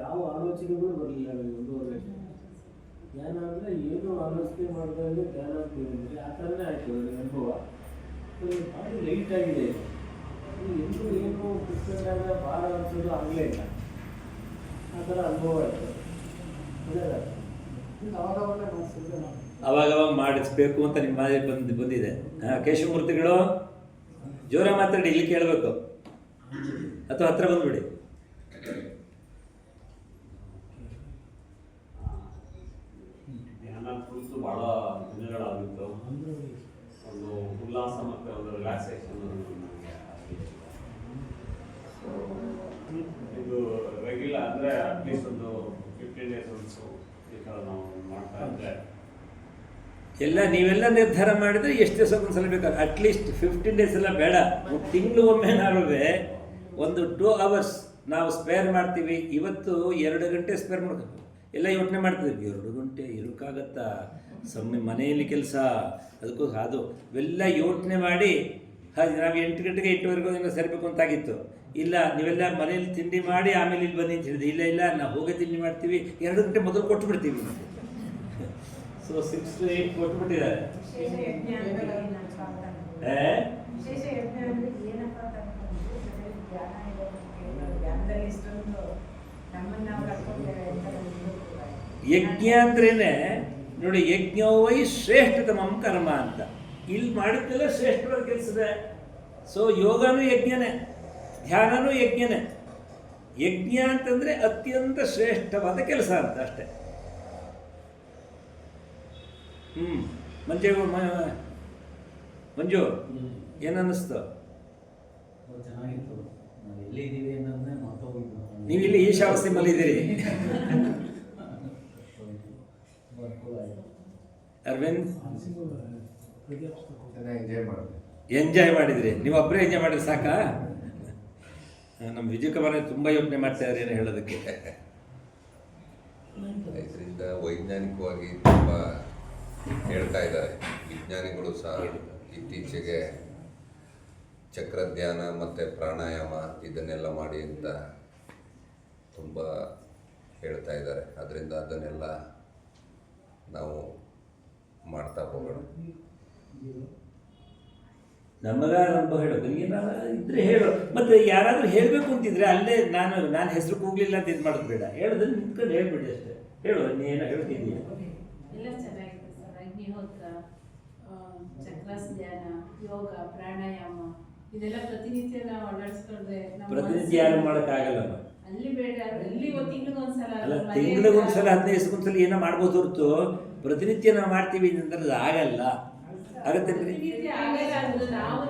ಯಾವ ಆಲೋಚನೆಗಳು ಬರಲಿಲ್ಲ ನನಗೆ 1:30 ಗಂಟೆ. ಧ್ಯಾನ ಅಂದರೆ ಏನು ಆಲೋಚನೆ ಮಾಡಿದಾಗ ಧ್ಯಾನ ಅಂತೀವಿ, ಆ ಥರನೇ ಆಯಿತು ನನಗೆ ಅನುಭವ. ಭಾಳ ಲೈಟಾಗಿದೆ. ಎಲ್ಲೂ ಏನು ಕುತ್ಕೊಂಡಾಗ ಭಾಳ ಅನಿಸೋದು ಆಗಲೇ ಇಲ್ಲ, ಆ ಥರ ಅನುಭವ ಆಯಿತು. ಅವಾಗವಾಗ ಮಾಡಿಸಿದ್ರೆ ಅವಾಗವಾಗ ಮಾಡಿಸ್ಬೇಕು ಅಂತ ನಿಮ್ಮ ಮಾದರಿ ಬಂದಿದೆ. ಕೇಶವಮೂರ್ತಿಗಳು ಜೋರ ಮಾತಾಡಿ, ಇಲ್ಲಿ ಕೇಳಬೇಕು ಅಥವಾ ಹತ್ರ ಬಂದ್ಬಿಡಿ. ಧ್ಯಾನ ಕುರಿತು ಭಾಳ ದಿನಗಳಾಗಿತ್ತು. ಒಂದು ಉಲ್ಲಾಸ ಮತ್ತು ಒಂದು ರಿಲ್ಯಾಕ್ಸೇಷನ್ ಇದು ರೆಗ್ಯುಲರ್ ಅಂದರೆ ಅಟ್ಲೀಸ್ಟ್ ಒಂದು 15 days ಒಂದು ಈ ಥರ ನಾವು ಮಾಡ್ತಾ ಇದ್ದರೆ ನೀವೆಲ್ಲ ನಿರ್ಧಾರ ಮಾಡಿದರೆ ಎಷ್ಟು ದಿವಸ ಒಂದ್ಸಲ ಬೇಕಾಗ, ಅಟ್ಲೀಸ್ಟ್ 15 days ಎಲ್ಲ ಬೇಡ, ಒಂದು ತಿಂಗಳು ಒಮ್ಮೆನಾರು ಒಂದು 2 hours ನಾವು ಸ್ಪೇರ್ ಮಾಡ್ತೀವಿ. ಇವತ್ತು 2 ಗಂಟೆ ಸ್ಪೇರ್ ಮಾಡ್ಬೇಕು. ಎಲ್ಲ ಯೋಚನೆ ಮಾಡ್ತಿದ್ವಿ, 2 ಗಂಟೆ ಇರೋಕ್ಕಾಗತ್ತಾ, ಮನೆಯಲ್ಲಿ ಕೆಲಸ, ಅದಕ್ಕೂ ಅದು ಇವೆಲ್ಲ ಯೋಚನೆ ಮಾಡಿ ಹಾಗೆ ನಾವು 8 ಗಂಟೆಗೆ 8:15 ಏನೋ ಸೇರಬೇಕು ಅಂತಾಗಿತ್ತು. ಇಲ್ಲ ನೀವೆಲ್ಲ ಮನೇಲಿ ತಿಂಡಿ ಮಾಡಿ ಆಮೇಲೆ ಇಲ್ಲಿ ಬನ್ನಿ ಅಂತ ಹೇಳಿದೆ. ಇಲ್ಲ ನಾವು ಹೋಗೇ ತಿಂಡಿ ಮಾಡ್ತೀವಿ, 2 ಗಂಟೆ ಮೊದಲು ಕೊಟ್ಟುಬಿಡ್ತೀವಿ. So 6 to 8 ಕೊಟ್ಬಿಟ್ಟಿದ್ದಾರೆ. ಯಜ್ಞ ಅಂದ್ರೇನೆ ನೋಡಿ, ಯಜ್ಞವೈ ಶ್ರೇಷ್ಠತಮಂ ಕರ್ಮ ಅಂತ. ಇಲ್ಲಿ ಮಾಡಿದ್ದೆಲ್ಲ ಶ್ರೇಷ್ಠವಾದ ಕೆಲಸದ. ಸೊ ಯೋಗನೂ ಯಜ್ಞನೇ, ಧ್ಯಾನನೂ ಯಜ್ಞನೇ. ಯಜ್ಞ ಅಂತಂದರೆ ಅತ್ಯಂತ ಶ್ರೇಷ್ಠವಾದ ಕೆಲಸ ಅಂತ ಅಷ್ಟೆ. ಮಂಜು ಏನನ್ನಿಸ್ತು? ಚೆನ್ನಾಗಿತ್ತು. ನಾವು ಎಲ್ಲಿದ್ದೀವಿ ಅನ್ನೋದನ್ನೇ ಮಾತಾಡೋದು. ನೀವು ಇಲ್ಲಿ ಈಶಾವಾಸ್ಯ ಮಲ್ಲಿದ್ದೀರಿ. ಅರವಿಂದ್ ಎಂಜಾಯ್ ಮಾಡಿದ್ರಿ? ನೀವು ಒಬ್ಬರೇ ಎಂಜಾಯ್ ಮಾಡಿದ್ರೆ ಸಾಕಾ? ನಮ್ಮ ವಿಜಯ್ ಕುಮಾರ್ ತುಂಬ ಯೋಚನೆ ಮಾಡ್ತಾ ಇದ್ದಾರೆ ಏನು ಹೇಳೋದಕ್ಕೆ. ಇದರಿಂದ ವೈಜ್ಞಾನಿಕವಾಗಿ ತುಂಬ ಹೇಳ್ತಾ ಇದ್ದಾರೆ ವಿಜ್ಞಾನಿಗಳು ಸಹ. ಇತ್ತೀಚೆಗೆ ಚಕ್ರಧ್ಯಾನ ಮತ್ತು ಪ್ರಾಣಾಯಾಮ ಇದನ್ನೆಲ್ಲ ಮಾಡಿ ಅಂತ ತುಂಬ ಹೇಳ್ತಾ ಇದ್ದಾರೆ. ಅದರಿಂದ ಅದನ್ನೆಲ್ಲ ನಾವು ಮಾಡ್ತಾ ಹೋಗೋಣ. ನಮಗ ಅನುಭವ ಹೇಳು, ಇದ್ರೆ ಹೇಳು. ಮತ್ತೆ ಯಾರಾದರೂ ಹೇಳಬೇಕು ಅಂತಿದ್ರೆ ಅಲ್ಲೇ ನಾನು ಹೆಸರು ಕೂಗ್ಲಿಲ್ಲ ಅಂತ ಇದು ಮಾಡೋದು ಬೇಡ, ಹೇಳೋದನ್ನ ನಿಂತ್ಕೊಂಡು ಹೇಳ್ಬಿಡಿ ಅಷ್ಟೇ. ಹೇಳು, ನೀನು ಹೇಳ್ತಿದ್ದೀಯ. ಎಲ್ಲ ಚೆನ್ನಾಗಿದೆ ಸರ್. ಅಗ್ನಿಹೋತ್ರ, ಚಕ್ರಾಸ ಧ್ಯಾನ, ಯೋಗ, ಪ್ರಾಣಾಯಾಮ ಇದೆಲ್ಲ ಪ್ರತಿನಿತ್ಯ ನಾವು ಅಳವಡಿಸ್ಕೊಂಡ್ರೆ ಪ್ರತಿನಿತ್ಯ ಯಾರು ಮಾಡೋಕ್ಕಾಗಲ್ಲಮ್ಮ. ಅಲ್ಲಿ ಬೇಡ, ಅಲ್ಲಿ ತಿಂಗಳಿಗೊಂದ್ಸಲ ಅಲ್ಲ, ತಿಂಗಳಿಗೊಂದ್ಸಲ 15 ದಿವಸಕ್ಕೊಂದ್ಸಲ ಏನೋ ಮಾಡ್ಬೋದು ಹೊರತು ಪ್ರತಿನಿತ್ಯ ನಾವು ಮಾಡ್ತೀವಿ ಅಂದ್ರೆ ಆಗಲ್ಲ. ಆಗತ್ತೆ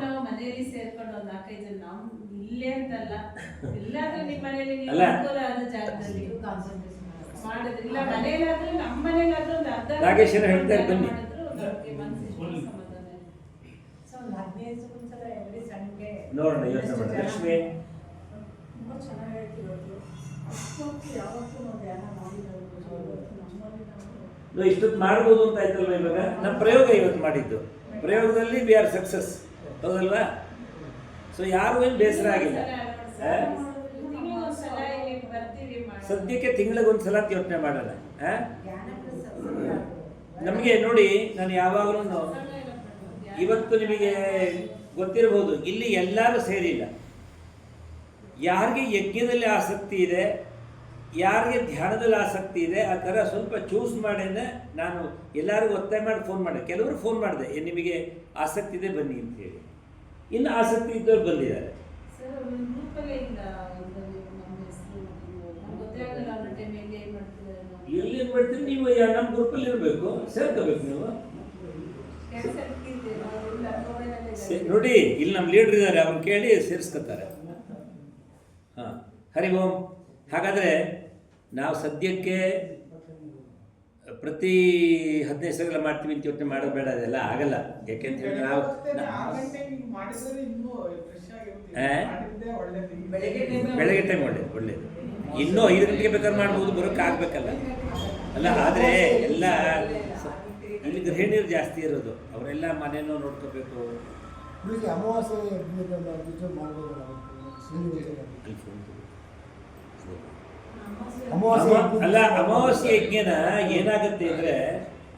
ನಾವು ಮನೆಯಲ್ಲಿ ಸೇರ್ಕೊಂಡು ಒಂದು 4-5 ಜನ, ನಾವು ಇಲ್ಲೇ ಅಂತಲ್ಲ, ಎಲ್ಲಾದ್ರೂ ನಿಮ್ಮ ಮನೆಯಲ್ಲಿ ಅಲ್ಲ. ಅನುಕೂಲ ಆದ ಜಾಗದಲ್ಲಿ ಮಾಡಿದ್ರು ಇಲ್ಲ ಮನೇಲಾದ್ರೂ ನಮ್ಮ ಮನೇಲಾದ್ರೂ ಒಂದು ಅರ್ಧ ನಾಗೇಶ್ವರ ಹೇಳ್ತಾರೆ ಬನ್ನಿ. ಮಾಡಿದ್ರು ಅವ್ರಿಗೆ ಮನಸ್ಸಿಗೆ ಸಮಾಧಾನ ಇದೆ. ಸೊ ಒಂದು 15 ಸಲ ಎವ್ರಿ ಸಂಡೇ ನೋಡೋಣ, ಯೋಚನೆ ಮಾಡೋಣ. ಲಕ್ಷ್ಮಿ ತುಂಬ ಚೆನ್ನಾಗಿ ಹೇಳ್ತಿರೋದು. ಅಷ್ಟೊತ್ತು ಯಾವತ್ತೂ ನಾವು ಧ್ಯಾನ ಮಾಡಿರೋದು ನಮ್ಮಲ್ಲಿ ನಾವು ಇಷ್ಟೊತ್ತು ಮಾಡ್ಬೋದು ಅಂತ ಆಯ್ತಲ್ವ ಇವಾಗ. ನಮ್ಮ ಪ್ರಯೋಗ ಇವತ್ತು ಮಾಡಿದ್ದು, ಪ್ರಯೋಗದಲ್ಲಿ ವಿ ಆರ್ ಸಕ್ಸಸ್, ಹೌದಲ್ವಾ? ಸೊ ಯಾರು ಏನು ಬೇಸರ ಆಗಿಲ್ಲ. ತಿಂಗಳಿಗೊಂದ್ಸಲ ಇಲ್ಲಿ ಬರ್ತೀವಿ ಮಾಡೋಣ. ಸದ್ಯಕ್ಕೆ ತಿಂಗಳಿಗೊಂದ್ಸಲ ಅಂತ ಯೋಚನೆ ಮಾಡೋಣ. ನಮಗೆ ನೋಡಿ, ನಾನು ಯಾವಾಗಲೂ ಇವತ್ತು ನಿಮಗೆ ಗೊತ್ತಿರಬಹುದು, ಇಲ್ಲಿ ಎಲ್ಲರೂ ಸೇರಿಲ್ಲ. ಯಾರಿಗೆ ಯಜ್ಞದಲ್ಲಿ ಆಸಕ್ತಿ ಇದೆ, ಯಾರಿಗೆ ಧ್ಯಾನದಲ್ಲಿ ಆಸಕ್ತಿ ಇದೆ, ಆ ಥರ ಸ್ವಲ್ಪ ಚೂಸ್ ಮಾಡೇನೆ ನಾನು ಎಲ್ಲರಿಗೂ ಒತ್ತಾಯ ಮಾಡಿ ಫೋನ್ ಮಾಡಿದೆ. ಕೆಲವರು ಫೋನ್ ಮಾಡಿದೆ, ನಿಮಗೆ ಆಸಕ್ತಿ ಇದೆ ಬನ್ನಿ ಅಂತ ಹೇಳಿ. ಇನ್ನು ಆಸಕ್ತಿ ಇದ್ದವ್ರು ಬಂದಿದ್ದಾರೆ. ಸರ್ ಒಂದು ಗ್ರೂಪಲ್ಲೇ ಇಲ್ಲ ಇದ್ರಲ್ಲಿ ನಮ್ಮ ಹೆಸರು ನಮ್ಗೆ ಗೊತ್ತೇ ಆಗಲ್ಲ ಅನ್ನೋ ಟೈಮಿಗೆ ಏನು ಮಾಡ್ತಿದ್ದಾರೆ ನಾವು. ಎಲ್ಲಿ ಮಾಡ್ತೀರಿ ನೀವು? ನಮ್ಮ ಗ್ರೂಪಲ್ಲಿ ಇರಬೇಕು, ಸೇರ್ಕೋಬೇಕು ನೀವು. ಕೆಲಸ ಇರ್ತಿದ್ದೆ ನಾವೆಲ್ಲ ಮೊಬೈಲಲ್ಲೇ ನೋಡಿ, ಇಲ್ಲಿ ನಮ್ಮ ಲೀಡರ್ ಇದ್ದಾರೆ, ಅವ್ರು ಕೇಳಿ ಸೇರಿಸ್ಕೊತಾರೆ. ಹಾಂ, ಹರಿ ಓಂ. ಹಾಗಾದರೆ ನಾವು ಸದ್ಯಕ್ಕೆ ಪ್ರತಿ 15 ಸಲ ಮಾಡ್ತೀವಿ ಅಂತ ಯೋಚನೆ ಮಾಡೋದು ಬೇಡ, ಅದೆಲ್ಲ ಆಗಲ್ಲ. ಯಾಕೆಂತೇಳಿ ನಾವು ಬೆಳಗ್ಗೆ ಟೈಮ್ ಒಳ್ಳೇದು. ಇನ್ನೂ 5 ಗಂಟೆಗೆ ಬೇಕಾದ್ರೆ ಮಾಡ್ಬೋದು, ಬರೋಕ್ಕೆ ಆಗಬೇಕಲ್ಲ ಅಲ್ಲ. ಆದರೆ ಎಲ್ಲ ಇಲ್ಲಿ ಗೃಹಿಣಿಯರು ಜಾಸ್ತಿ ಇರೋದು, ಅವರೆಲ್ಲ ಮನೇನೂ ನೋಡ್ಕೋಬೇಕು. ಅಮಾವಾಸ್ಯೆ ಅಲ್ಲ, ಅಮಾವಾಸ್ಯೆ ಯಜ್ಞನ ಏನಾಗುತ್ತೆ ಅಂದರೆ,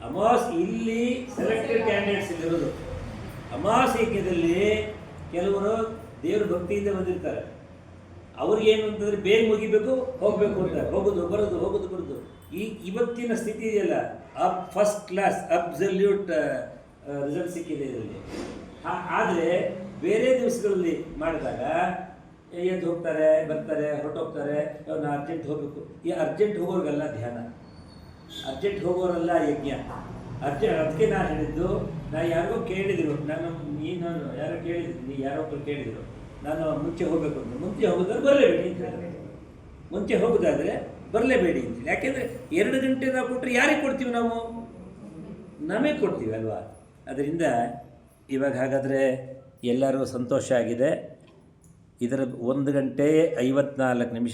ಅಮಾವಾಸ್ಯೆ ಇಲ್ಲಿ ಸೆಲೆಕ್ಟೆಡ್ ಕ್ಯಾಂಡಿಡೇಟ್ಸ್ ಇಲ್ಲಿರೋದು. ಅಮಾವಾಸ್ಯೆ ಯಜ್ಞದಲ್ಲಿ ಕೆಲವರು ದೇವ್ರ ಭಕ್ತಿಯಿಂದ ಬಂದಿರ್ತಾರೆ. ಅವ್ರಿಗೇನು ಅಂತಂದರೆ ಬೇಗ ಮುಗಿಬೇಕು, ಹೋಗಬೇಕು ಅಂತ, ಹೋಗೋದು ಬರೋದು. ಇವತ್ತಿನ ಸ್ಥಿತಿ ಇದೆಯಲ್ಲ, ಫಸ್ಟ್ ಕ್ಲಾಸ್ ಅಬ್ಸಲ್ಯೂಟ್ ರಿಸಲ್ಟ್ ಸಿಕ್ಕಿದೆ ಇದರಲ್ಲಿ. ಆದರೆ ಬೇರೆ ದಿವಸಗಳಲ್ಲಿ ಮಾಡಿದಾಗ ಎದ್ದು ಹೋಗ್ತಾರೆ, ಬರ್ತಾರೆ, ಹೊರಟೋಗ್ತಾರೆ. ನಾ ಅರ್ಜೆಂಟ್ ಹೋಗಬೇಕು. ಈ ಅರ್ಜೆಂಟ್ ಹೋಗೋರಿಗೆಲ್ಲ ಧ್ಯಾನ, ಅರ್ಜೆಂಟ್ ಹೋಗೋರೆಲ್ಲ ಯಜ್ಞ. ಅದಕ್ಕೆ ನಾನು ಹೇಳಿದ್ದು, ನಾನು ಯಾರಿಗೋ ಕೇಳಿದ್ರು, ಯಾರೋ ಕೇಳಿದ್ರು, ಯಾರೊಬ್ಬರು ಕೇಳಿದರು, ನಾನು ಮುಂಚೆ ಹೋಗಬೇಕು ಅಂತ. ಮುಂಚೆ ಹೋಗೋದಾದ್ರೆ ಬರಲೇಬೇಡಿ ಅಂತ ಹೇಳಿದ್ರೆ, ಮುಂಚೆ ಹೋಗೋದಾದರೆ ಬರಲೇಬೇಡಿ ಅಂತೇಳಿ. ಯಾಕೆಂದರೆ 2 ಗಂಟೆ ನಾವು ಕೊಟ್ಟರೆ ಯಾರಿಗೆ ಕೊಡ್ತೀವಿ? ನಾವು ನಮಗೆ ಕೊಡ್ತೀವಿ ಅಲ್ವಾ? ಅದರಿಂದ ಇವಾಗ ಹಾಗಾದರೆ ಎಲ್ಲರೂ ಸಂತೋಷ ಆಗಿದೆ. ಇದರ 1 ಗಂಟೆ 54 ನಿಮಿಷ